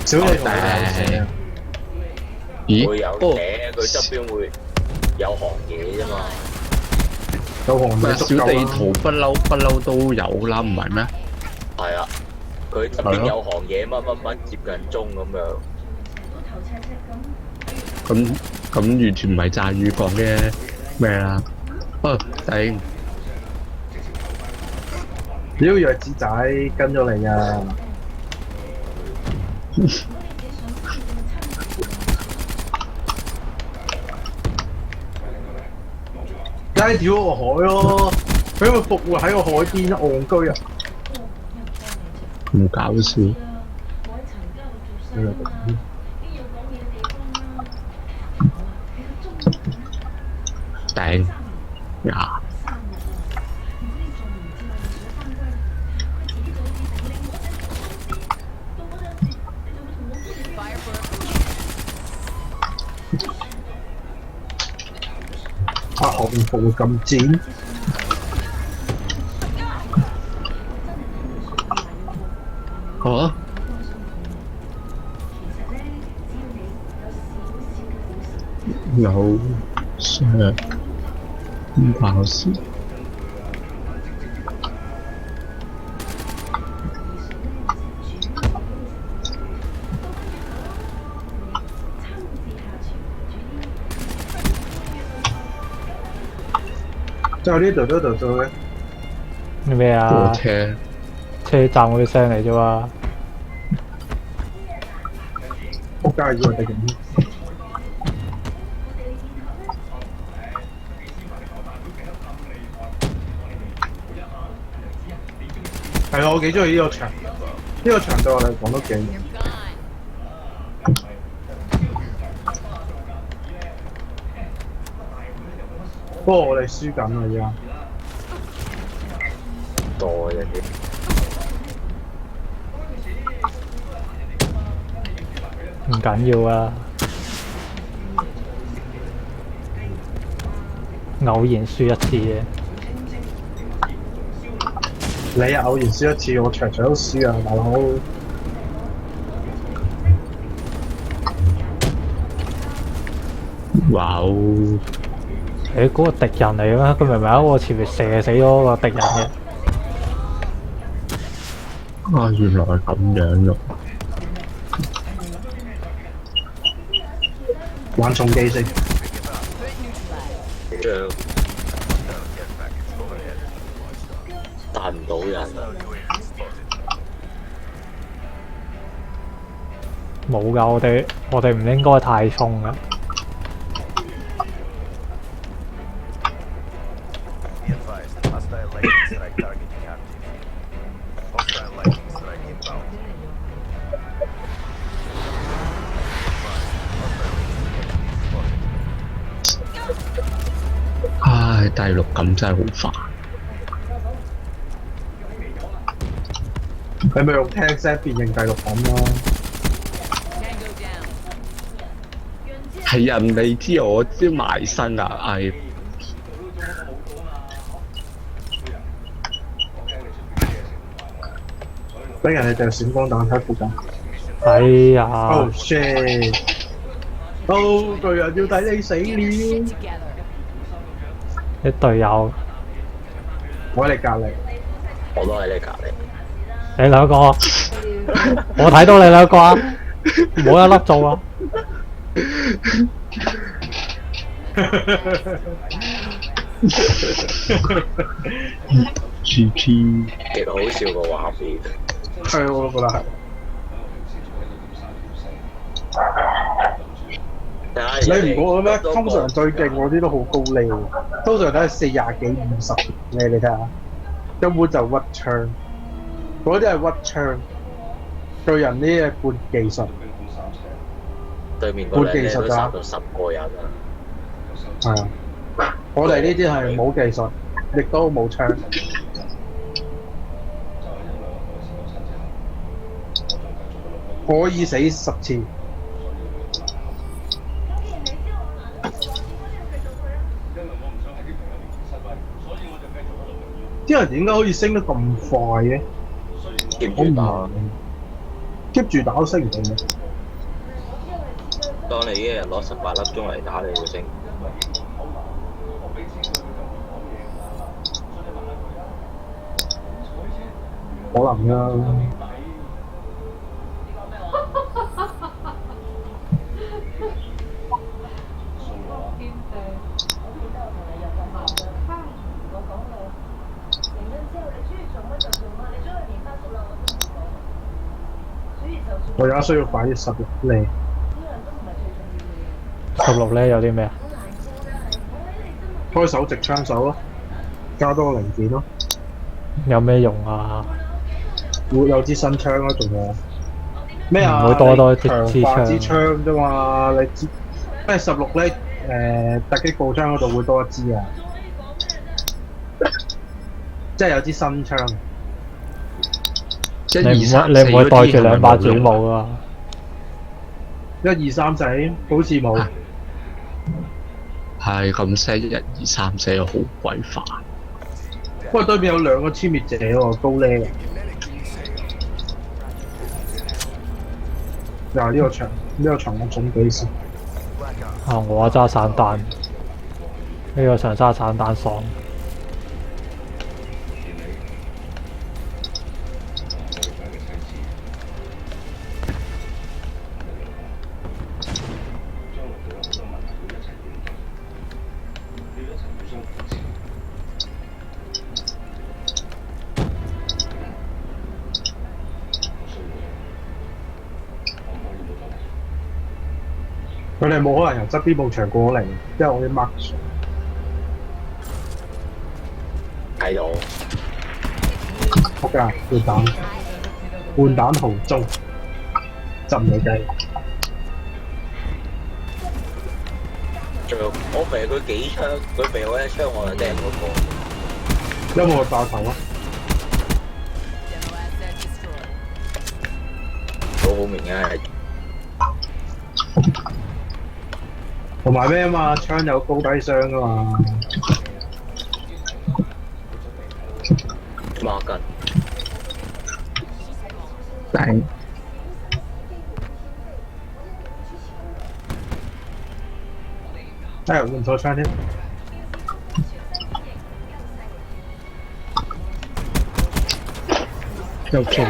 小李同你有寫啊。咦？會有不過嘅，佢側邊會有行嘢啫嘛。有紅咩嘢小地圖不嬲都有啦，唔係咩？係啊，佢側邊有行嘢乜接近中咁樣。咁完全唔係炸魚講嘅咩啦？頂！屌弱智仔跟咗你啊！梗係跳個海咯，佢會復活喺個海邊戇居啊！唔搞笑。頂呀！ 啊，後面復活咁賤，嚇？有上唔關我事。就呢度嘅。咩啊火？車車站嗰啲聲嚟啫嘛。仆街以為敵人。係啊，我幾中意呢個場，呢個場對我嚟講都幾。 You're gone. 不過我哋輸緊啦而家。多嘅啲。唔緊要啊，偶然輸一次嘅。你啊偶然輸一次，我場場都輸啊，大佬。哇哦！嗰個敵人嚟嘅咩？佢明明喺我前面射死咗個敵人嘅。啊，原來係咁樣咯。玩重機先。將彈唔到人啊！冇㗎，我哋唔應該太衝㗎。Be advised, hostile lightning strike targeting active. Hostile lightning strike inbound. Hostile spotted. 唉，第六感真係好煩。你咪用聽聲辨認第六感咯。 Tango down. 係人哋知我知埋身啊！唉，俾人哋掟閃光彈喺附近。哎呀 Oh！shit！哦，巨人要睇你死 Get your 了 shit！together. 啲隊友，我喺你隔離。我都喺你隔離。你兩個，我睇到你兩個啊！冇一粒做啊！ GG。極好笑個畫面。係，我都覺得係。你唔好咩？通常最勁嗰啲都好高利喎，通常都係40幾50咧。你睇下，根本就屈槍，嗰啲係屈槍。巨人呢係半技術，對面嗰兩咧都殺到10個人啊！係啊，我哋呢啲係冇技術，亦都冇槍。可以死10次。啲人點解可以升得咁快嘅？我唔明。keep 住打都升唔到嘅。當你一日攞18粒鐘嚟打，你會升。可能啦。我而家需要擺啲16厘。16咧有啲咩啊？開手直槍手咯，加多個零件咯。有咩用啊？會有支新槍咯，仲有咩啊？唔會多支強化支槍槍啫嘛，你支咩16咧？突擊步槍嗰度會多一支啊，即係有支新槍。你你唔會袋住兩把主武啊1、2、3、4好似冇。係咁 set 1、2、3、4好鬼煩。不過對面有2個殲滅者喎，高呢嘅。嗱呢個場我準備先。啊！我揸散彈，呢個長沙散彈爽。佢哋冇可能由側邊埲牆過嚟，因為我啲 mark 睇到。仆街，換彈途中，浸你雞。我射佢幾槍，佢射我一槍我就掟嗰個。有冇去爆頭啊？ Demo asset destroyed. 都好明顯係。同埋咩啊嘛，槍有高低傷噶嘛。孖筋。頂。換錯槍添。又中，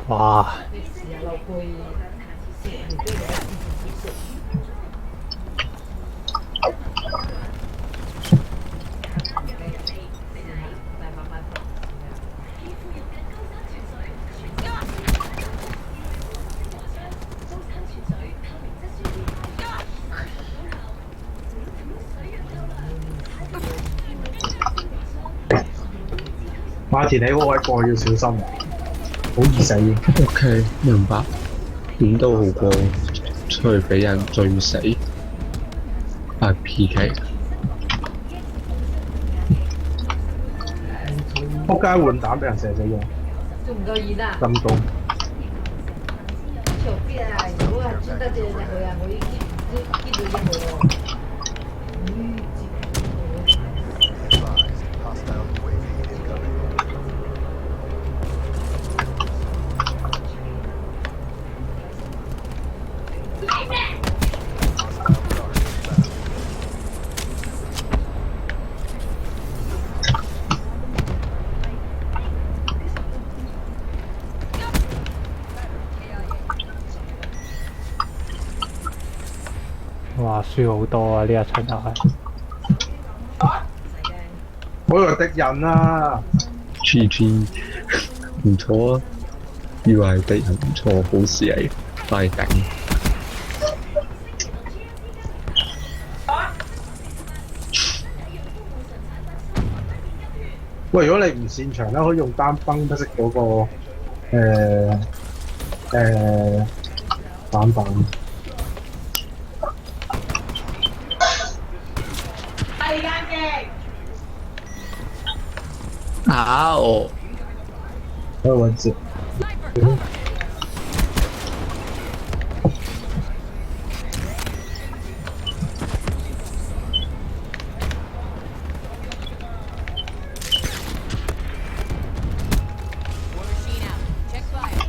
哇！馬田你嗰位過要小心，好易死。 OK，明白。點都好過出去俾人追死。係 PK。仆街換彈俾人射死咗，仲唔夠熱啊？陰公。潮邊啊！如果係專登借入去啊，我已經見到一個喎。 Advised, hostile UAV incoming. Hostile target found. 哇，輸好多啊！呢一場又係。我以為敵人啊！ GG 唔錯啊！以為係敵人唔錯，好事嚟，快頂！喂，如果你唔擅長咧，可以用單崩得識嗰個反彈。啊我喺度揾字。 Machine out. Check fire.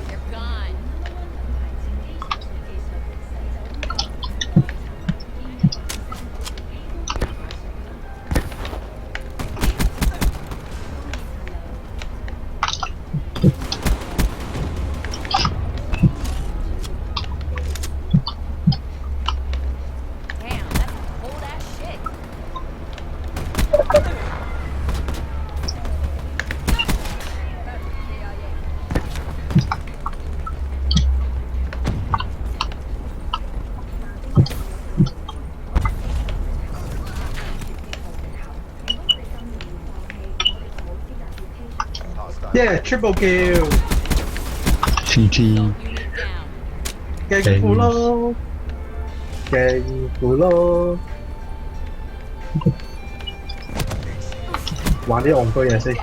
They're gone. 耶 ！Triple kill， GG 勁苦咯，勁苦咯，玩啲戇居嘢先。 Down.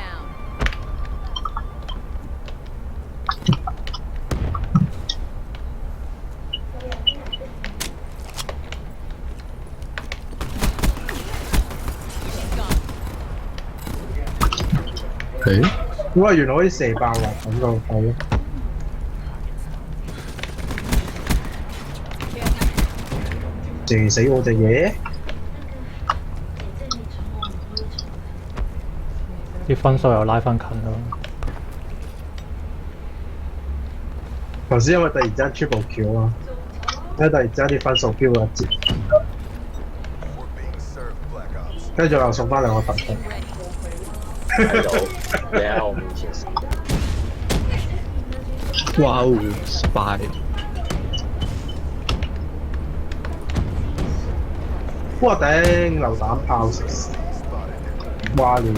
誒哇！原來可以射爆啊！咁就好。射死我隻嘢！啲分數又拉翻近咯。頭先因為突然之間 triple kill 啊，因為突然之間啲分數飆咗一截， We're being served, Black Ops. 跟住又送翻兩個特訓。 睇到你喺我面前死。哇！Spy 哇頂！榴彈炮食屎！ Spotted. 哇你！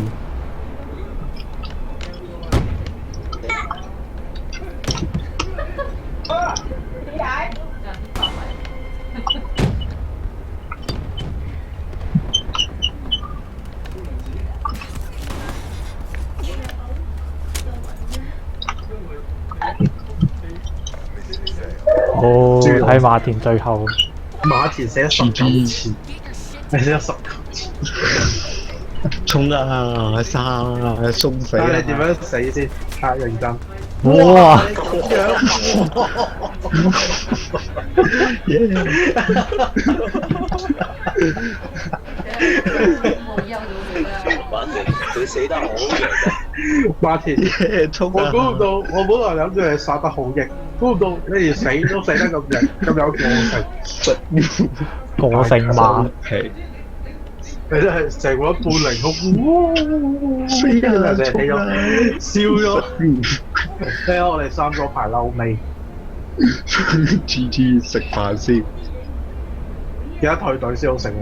哦，睇馬田最後。馬田寫咗19次。 Get your shit 你先有10，衝啊！殺啊！送死啊！睇下你點樣死先，太認真。哇！你咁樣，冇休到佢啦。反正佢死得好型，馬田，衝我估唔到，我本來諗住你殺得好型，估唔到你連死都死得咁型，咁有個性。個性馬，係你真係成個半靈空，死啊！人哋起咗，笑咗。睇下我哋3個排嬲尾， GG 食飯先，記得退隊先好食喎。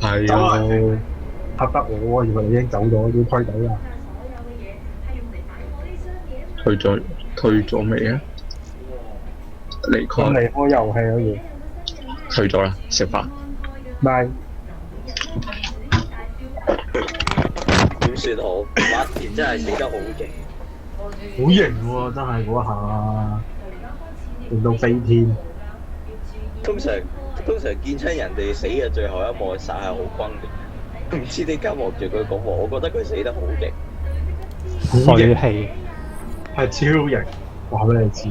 係走啊啊！嚇得我，以為你已經走咗，要退隊啦。退咗未啊？離開我離開遊戲嗰度，退咗啦，食飯。拜。點算好？馬田真係死得好型，好型喎！真係嗰下，型到飛天。通常見親人哋死嘅最後一幕殺係好轟嘅，唔知點解望住佢講話，我覺得佢死得好型。好型水氣。係超型，話俾你知。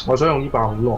我想用呢把好耐。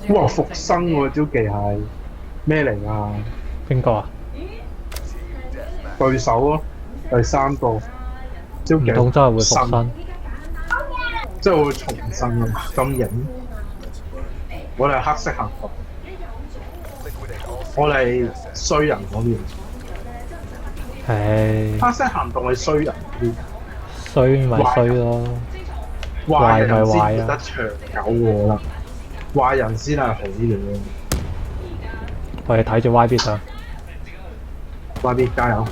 哇！復生喎招技係咩嚟㗎？邊個啊？對手咯，第3個招技唔通真係會復生，生？即係會重生啊！咁型，我哋係黑色行動，我哋衰人嗰邊。唉，黑色行動係衰人嗰邊，衰咪衰咯，壞人壞咪壞啊先活得長久喎啦，壞人先係好嘅。我哋睇住 YB 上。快啲加油！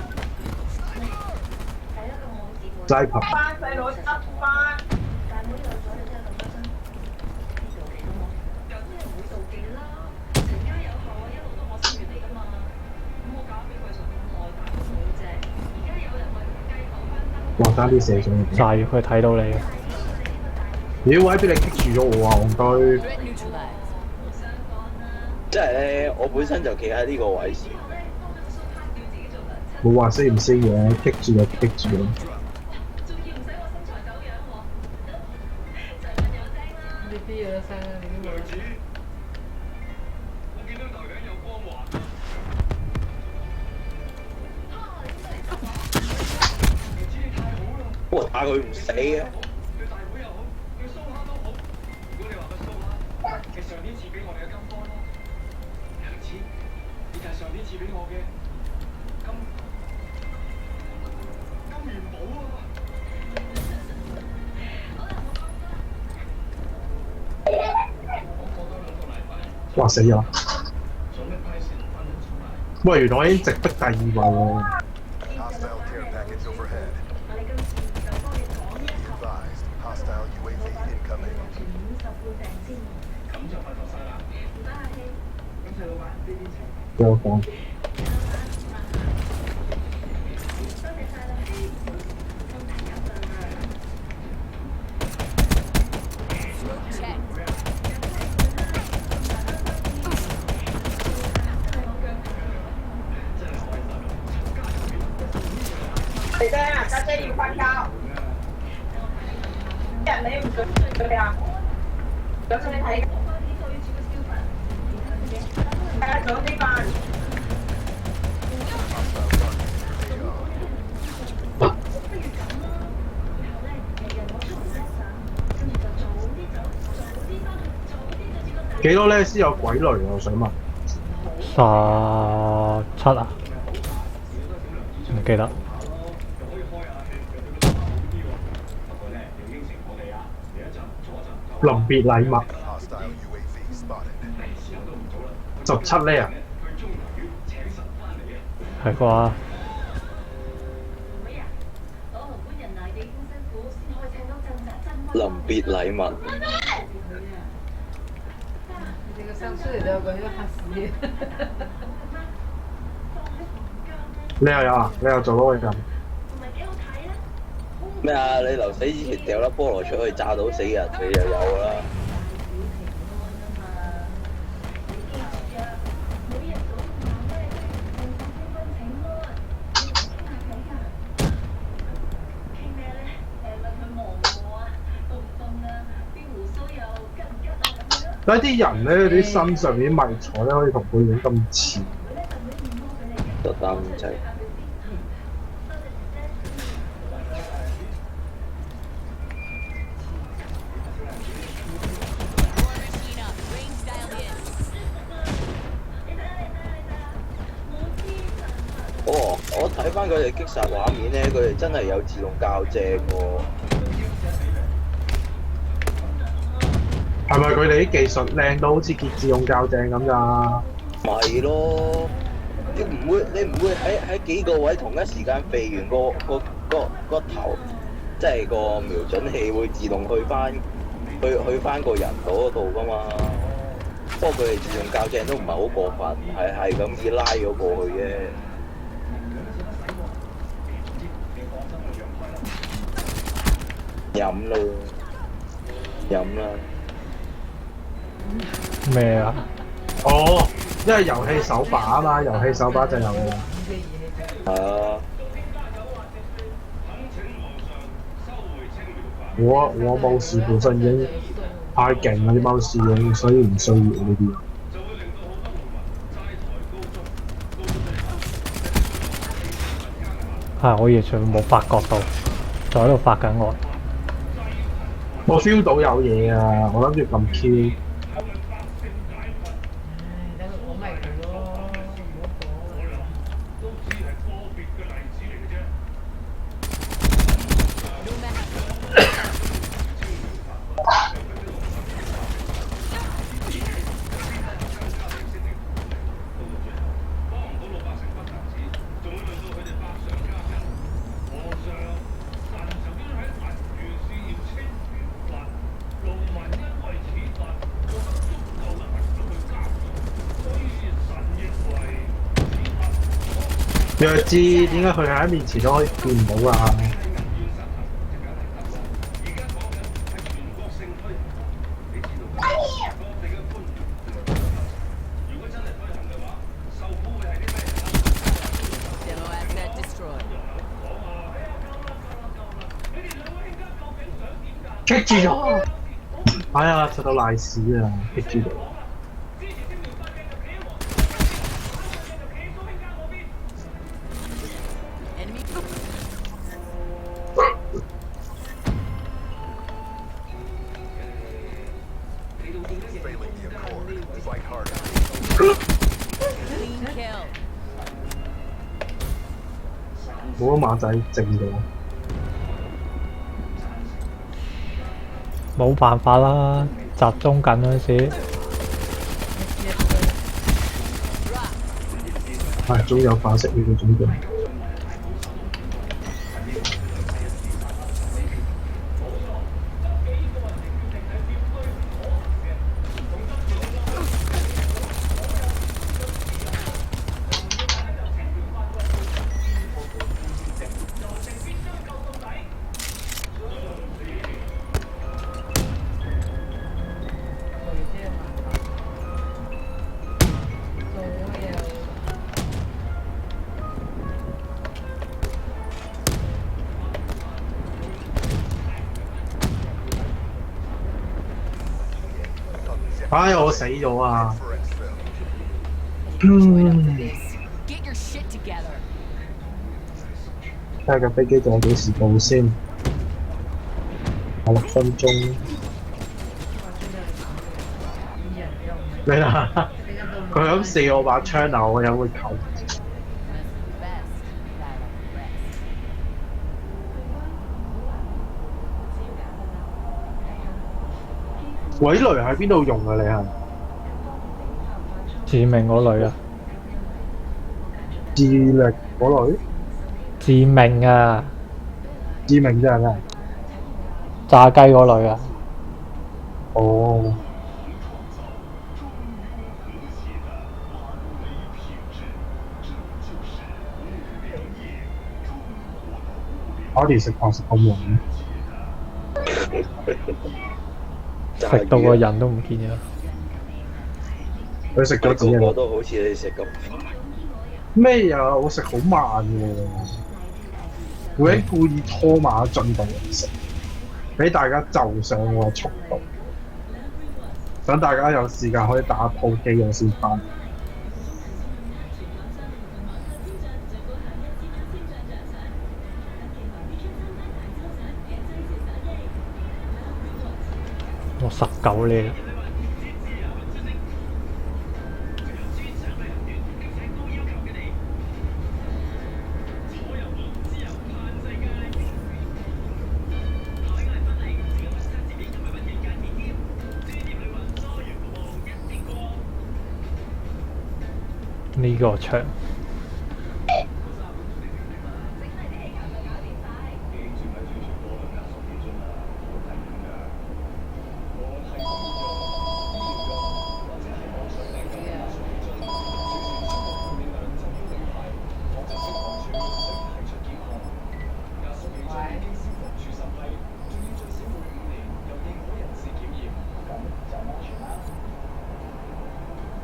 齋憑哇！爭啲射中就係佢睇到你嘅。妖位俾你棘住咗我啊！戇居， Threat neutralized. 即係咧，我本身就企喺呢個位置，冇話識唔識嘅，棘住就棘住咯。你啲嘢聲啊，你啲女。我打佢唔死嘅。哇！死咗！喂，原來我已經直逼第2位喎。 Hostile care package overhead. Be advised, hostile UAV incoming. 俾我講。 Check. 你聽啊，家姐要瞓覺。人你唔準佢啊？想你睇。係啊，早啲瞓。幾多咧先有鬼雷啊？我想問。17啊？唔記得。臨別禮物 Hostile UAV spotted. 17呢啊！係啩？臨別禮物，这个上水的，我就嚇死。你又有啊？你又做嗰個人？咩啊？你臨死之前掉粒菠蘿出去炸到死人，你就有啦。但係啲人咧，啲身上面啲迷彩咧，可以同背影咁似。特登就係 Machine up. Range dialed in. 哦，我睇翻佢哋擊殺畫面咧，佢哋真係有自動校正喎。係咪佢哋啲技術靚到好似傑自用校正咁咋？咪咯，你唔會喺幾個位同一時間避完個頭，即係個瞄準器會自動去翻個人嗰度噶嘛？不過佢哋自動校正都唔係好過分，係咁以拉咗過去啫。飲啦，飲啦。咩啊？哦，因為遊戲手把啊嘛，遊戲手把就有啦。係啊，我冇事本身已經太勁啦啲貓屎影，所以唔需要呢啲。係我完全冇發覺到，就喺度發緊呆。我 feel 到有嘢啊！我諗住撳 Q。等佢講埋佢咯，唔好弱智點解佢喺面前都可以見唔到啊？棘住咗！哎呀，出到賴屎啊！棘住咗。Failing the Accord. Fight harder. Clean kill. 冇咗馬仔靜咗。冇辦法啦，集中緊嗰陣時。係，終有法式呢個種類。唉，我死咗啊！ Get your shit together. 睇下架飛機仲有幾時到先？6分鐘。你啦〜佢咁射我把槍啊！我有會求。 鬼雷喺邊度用啊？你係致命嗰類啊！智力嗰類？致命啊！致命真係咩？炸雞嗰類啊！哦。我哋食飯食咁悶嘅，食到個人都唔見咗。佢食咗自己個個都好似你食咁。咩啊？我食好慢嘅喎，會故意拖慢進度嚟食，俾大家就上我速度，等大家有時間可以打鋪機我先翻。我19呢？呢個場。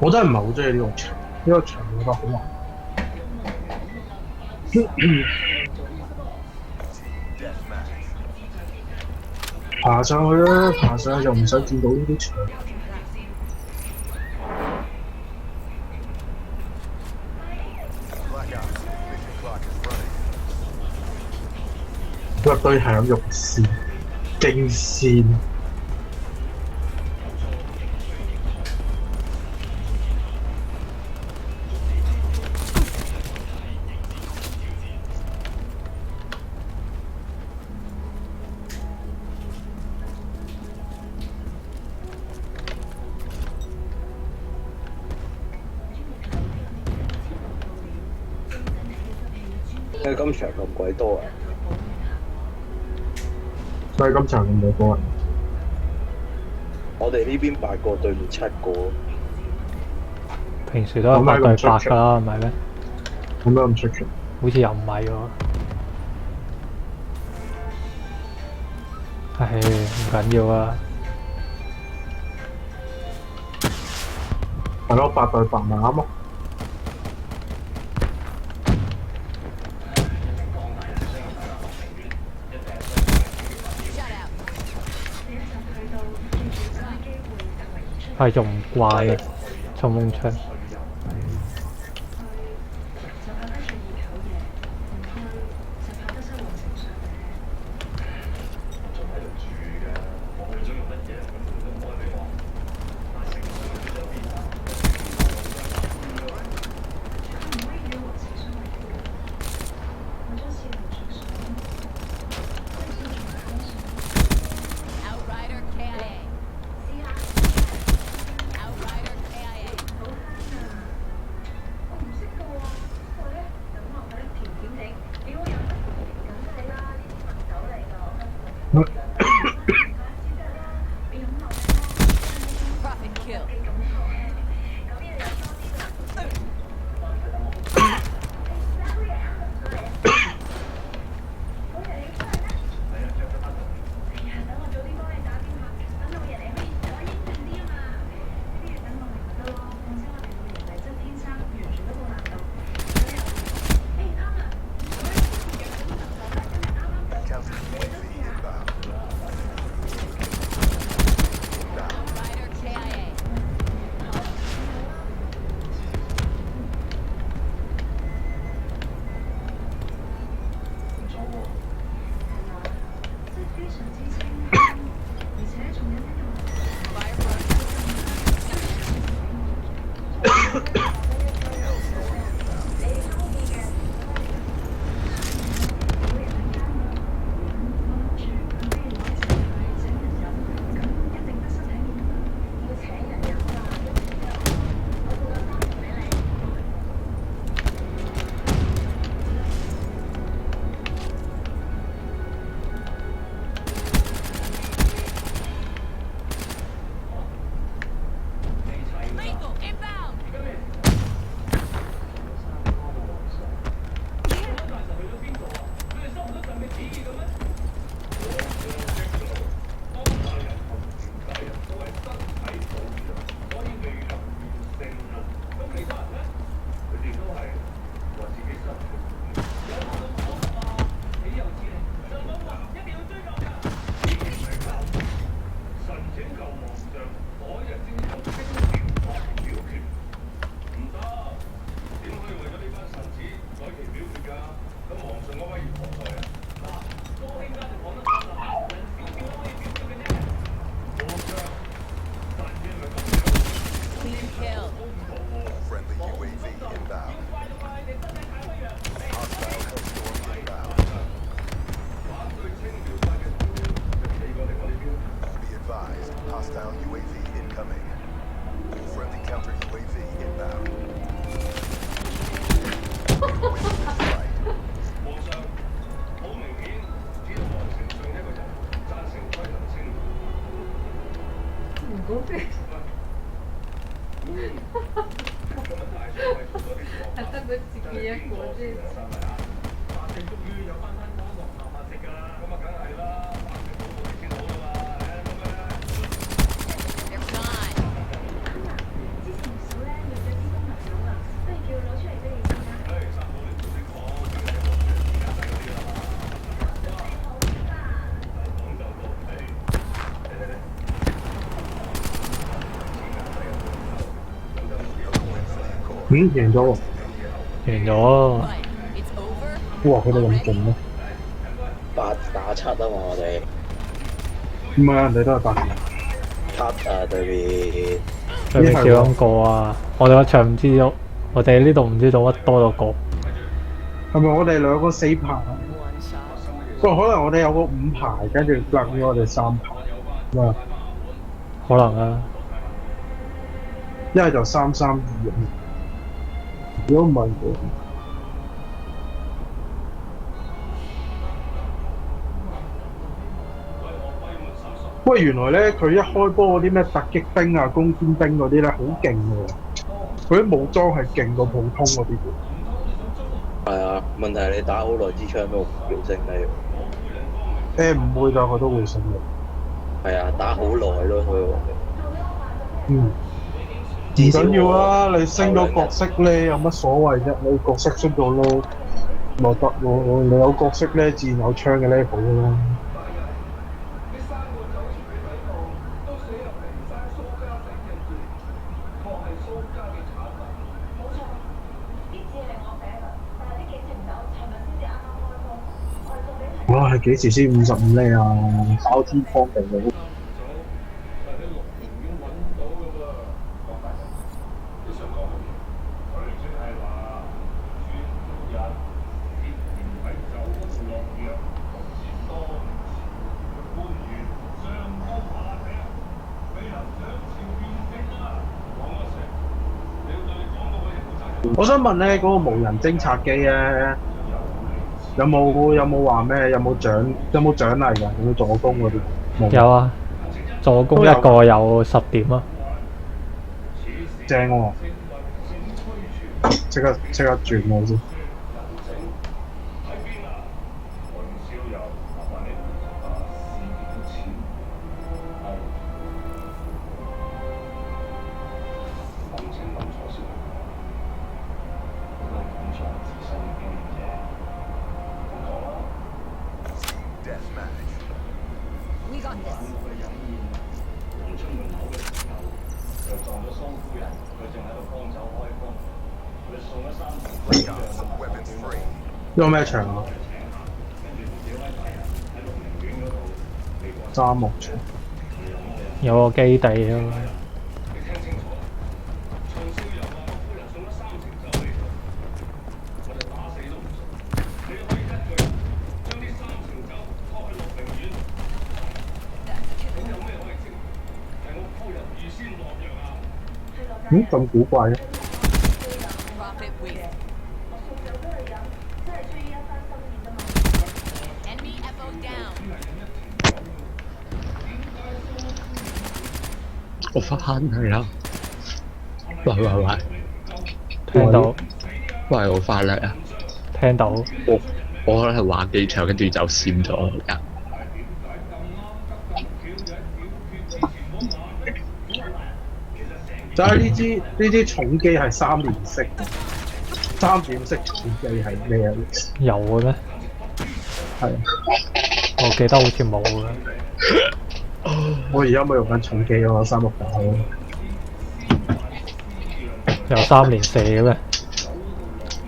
我真係唔係好中意呢個場，呢個場我覺得好難。爬上去啦，爬上去就唔想見到呢啲場。一堆係咁肉線，勁線。今場咁鬼多啊！所以今場咁多人，我哋呢邊8個對面7個。平時都係8對8㗎啦，唔係咩？有咩咁出奇？好似又唔係喎。唉，唔緊要啊。係咯，8對8咪啱咯。係用唔慣嘅衝鋒槍。Hostile UAV incoming. All friendly counter UAV inbound. Win this fight. 唔公平，係得佢自己一個啫。They're gone. 贏咗喎！贏咗， But it's over. 哇！佢哋咁勁咩？ 8-7啊嘛，我哋唔係啊，人哋都係87啊對面。對面少咁個啊！我哋個場唔知道，我哋呢度唔知道乜多咗個。係咪我哋兩個4排？不過可能我哋有個5排，跟住隔咗我哋3排。啊，可能啊，一係就3-3-2。如果唔係嘅，喂，原來咧佢一開波嗰啲咩突擊兵啊、攻堅兵嗰啲咧好勁喎，佢啲武裝係勁過普通嗰啲嘅。係啊，問題係你打好耐支槍都唔叫升咧。唔會㗎，佢都會升嘅。係啊，打好耐咯，所以話。嗯。唔緊要啊！你升到角色咧有乜所謂啫？你角色升到咧咪得喎，你有角色咧自然有槍嘅 level 啦。哇！係幾時先55呢啊？搞天荒地老。我想問咧，嗰、個無人偵察機咧，有冇話咩？有冇獎勵㗎？有冇助攻嗰啲？冇。有啊，助攻一個有10點啊！正喎、即刻轉我先。We got this. Weapons free. 呢個咩場啊？沙漠場。有個基地咯。咁古怪嘅。Profit waiting. Enemy FO down. 我翻嚟啦！喂，聽到，喂，我翻嚟啊！聽到。我可能玩幾場，跟住就閃咗人。就係呢支重機係3連式，3點式重機係咩啊？有嘅咩？係。我記得好似冇嘅。我而家冇用緊重機咯，369。有3連射嘅咩？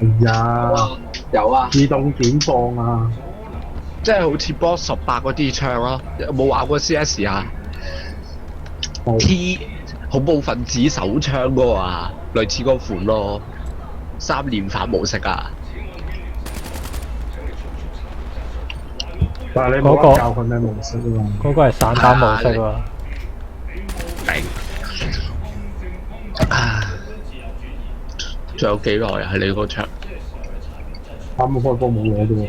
係啊，有啊，自動點放啊！即係好似 Boss 18嗰啲槍咯，有冇玩過 CS 啊？T 恐怖分子手槍嗰個啊，類似嗰款咯，3連發模式啊。但係你冇得教佢咩模式啊嘛？嗰個係散彈模式喎。仲有幾耐啊？喺你嗰場啱啱開波冇攞啫喎。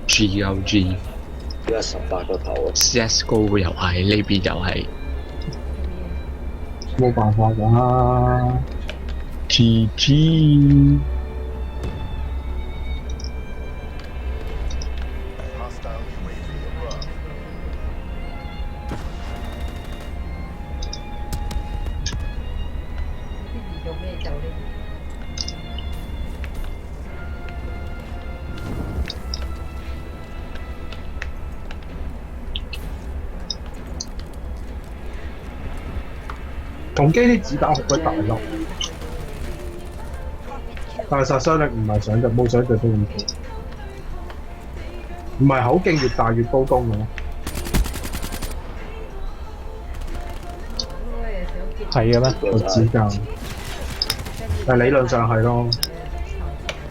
GOG 而家18個頭啊！ CSGO 又係呢邊又係冇辦法㗎。GG。 Hostile UAV above. 用咩走呢？同機啲子彈好鬼大粒，但係殺傷力唔係冇想像中咁高，唔係口徑越大越高攻嘅咩？係嘅咩？我知㗎，但係理論上係咯。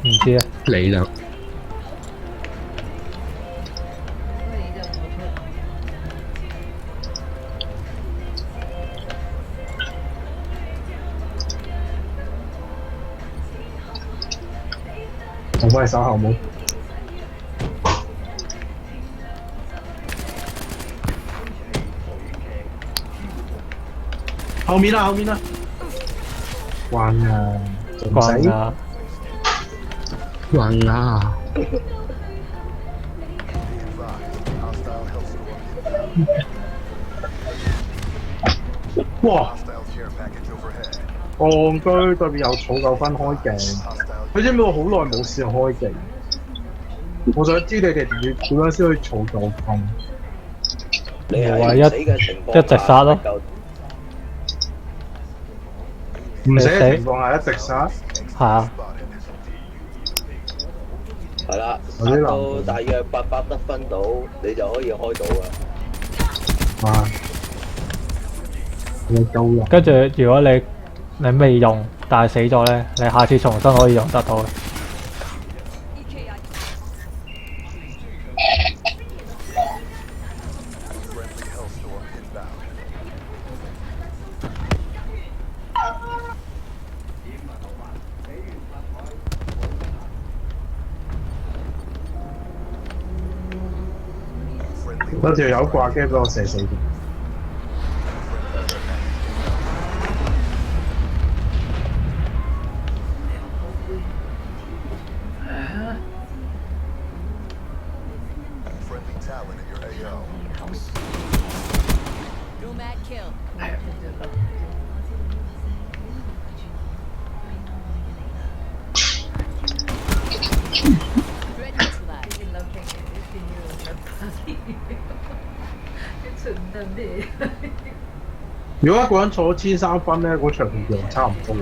唔知啊。理論我幫你守後門。後面啦，後面啦。關啊，仲唔死？關啊！暈啊！ Be advised, hostile Hellstorm inbound. 哇！ Hostile care package overhead. 戇居對面有儲夠分開鏡， Hostile 佢知唔知我好耐冇試過開鏡？我想知你哋點樣先可以儲夠分？你係冇啊唔死嘅情況下一直殺咯能夠唔死嘅情況下一直殺，係啊， spotted. 係啦，有啲難殺到大約800得分到，你就可以開到啦。啊！你夠啦，跟住如果你未用，但係死咗咧，你下次重新可以用得到嘅。 Friendly Hellstorm inbound. 嗰條友掛機俾我射死咗。Friendly Talon in your AO. Nomad kill. Threat neutralized. 如果一個人坐咗1003分咧，嗰場同樣差唔多。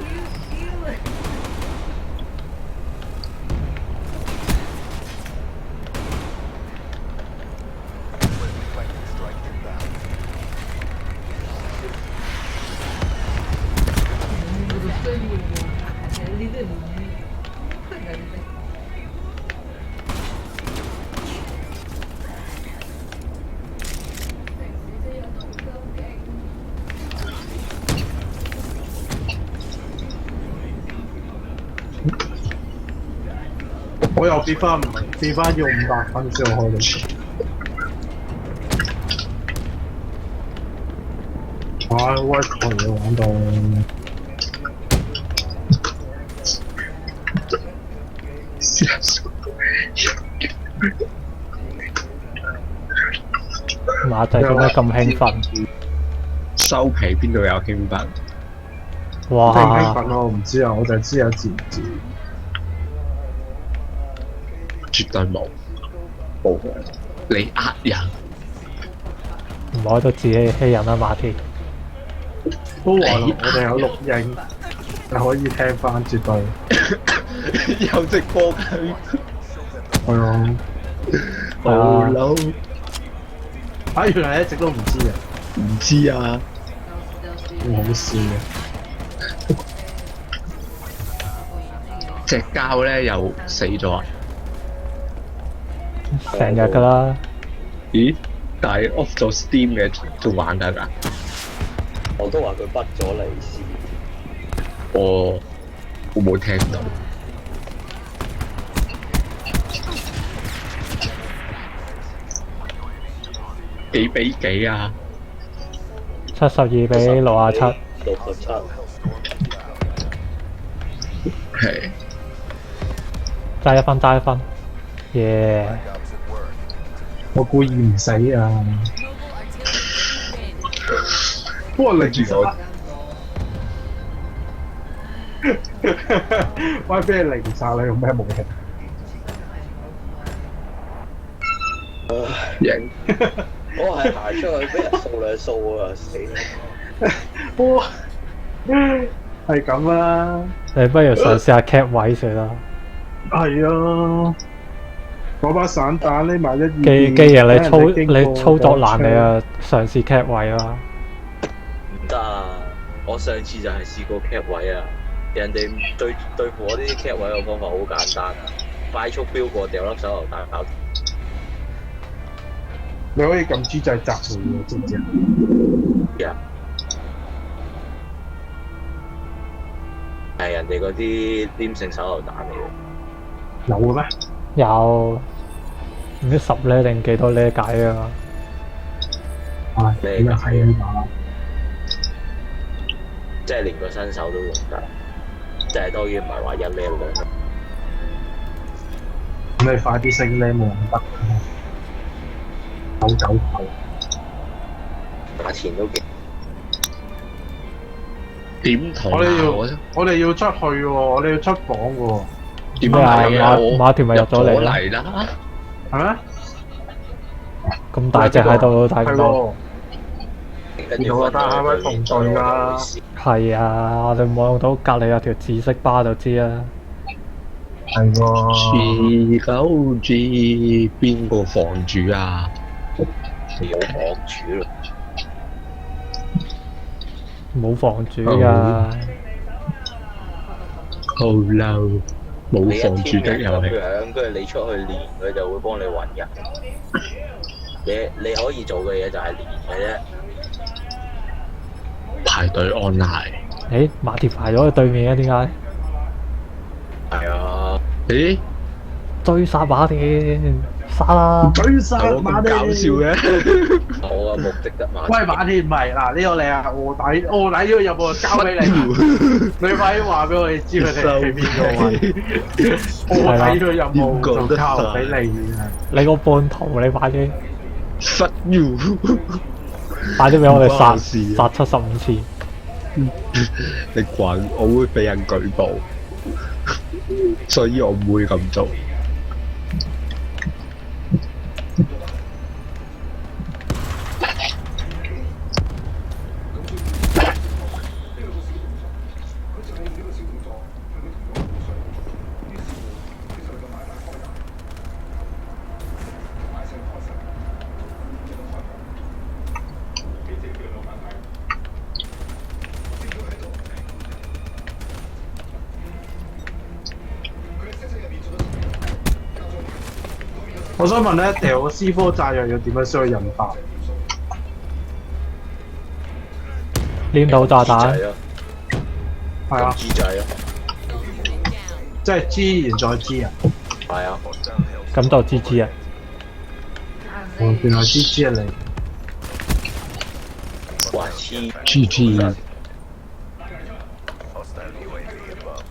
Friendly lightning strike inbound. 我又跌翻要500分先開到。唉，好鬼攰啊玩到。馬仔做咩咁興奮？收皮邊度有興奮？哇！興唔興奮我唔知啊，我就係知有自唔自。絕對冇，冇你呃人。唔可以都自欺欺人啦，馬鐵。都話啦，我哋有錄影，你可以聽翻絕對。有直播佢，係啊，好佬，啊原來一直都唔知啊，唔知啊，好好笑嘅。隻膠咧又死咗啊！成日㗎啦，咦？但係 off 咗 Steam 嘅仲玩緊㗎？我都話佢畢咗利是。哦，我冇聽到。幾比幾啊72比67， 67。係爭一分，爭一分，耶！ Backups at work. 我故意唔死啊！ Mobile artillery win. 不過零跟住我喂，俾你零殺你用咩武器？贏。我係行出去俾人掃兩掃啊！死啦！哇，係咁啦，你不如嘗試下 cap 位算啦。係啊，嗰把散彈匿埋一二既邊然你操作難，你俾人啊嘗試 cap 位啦。唔得啊！我上次就係試過 cap 位啊，人哋對付我呢啲 cap 位嘅方法好簡單啊，快速飆過掉粒手榴彈跑。你可以撳 G 掣擲佢喎，知唔知啊？係人哋嗰啲黏性手榴彈嚟嘅。有嘅咩？有唔知10呢定幾多呢解啊？係咩咁啊係呢把。即係連個新手都用得，即係當然唔係話一呢兩。咁你快啲升呢冇用得，走走走。價錢都幾。點同我哋要我我哋要出去喎，我哋要出房喎，點咩啊？係啊？馬田咪入咗嚟啦，嚟啦！係咩？咁大隻喺度都睇唔到。係見到啊，但係咪同隊㗎？係啊，我哋望到隔離有條紫色巴就知啦。係喎。 G9G 邊個房主啊？冇房主咯。冇房主㗎。好嬲，冇你一房主天人咁的遊戲。樣，跟住你出去練，佢就會幫你揾人。你可以做嘅嘢就係練嘅啫。排隊 online。誒，馬田排咗去對面啊？點解？係啊，咦？追殺馬田，殺啦！追殺係我咁馬田搞笑嘅？我嘅目的得馬。喂，馬田唔係嗱，呢個你啊臥底，臥底呢個任務交俾你，你快啲話俾我哋知佢哋喺邊個位。臥底呢個任務就交俾你啊！你個半途，你快啲， Fuck you！快啲俾我哋殺唔關我事殺75次。你滾，我會俾人舉報，所以我唔會咁做。我想問咧，掉個 C4 炸藥要點樣需要引爆？黏土炸彈，係啊， G 仔啊， Down. 即係 G 完再 G 啊！係啊，咁就 GG 啊！哦，原來 GG 啊你。哇黐 GG。 Hostile UAV above.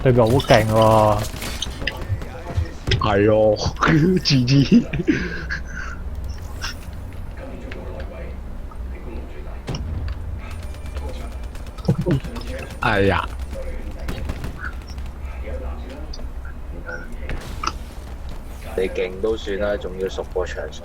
對面好勁喎！係哦，GG。哎呀！你勁都算啦，仲要熟過長熟。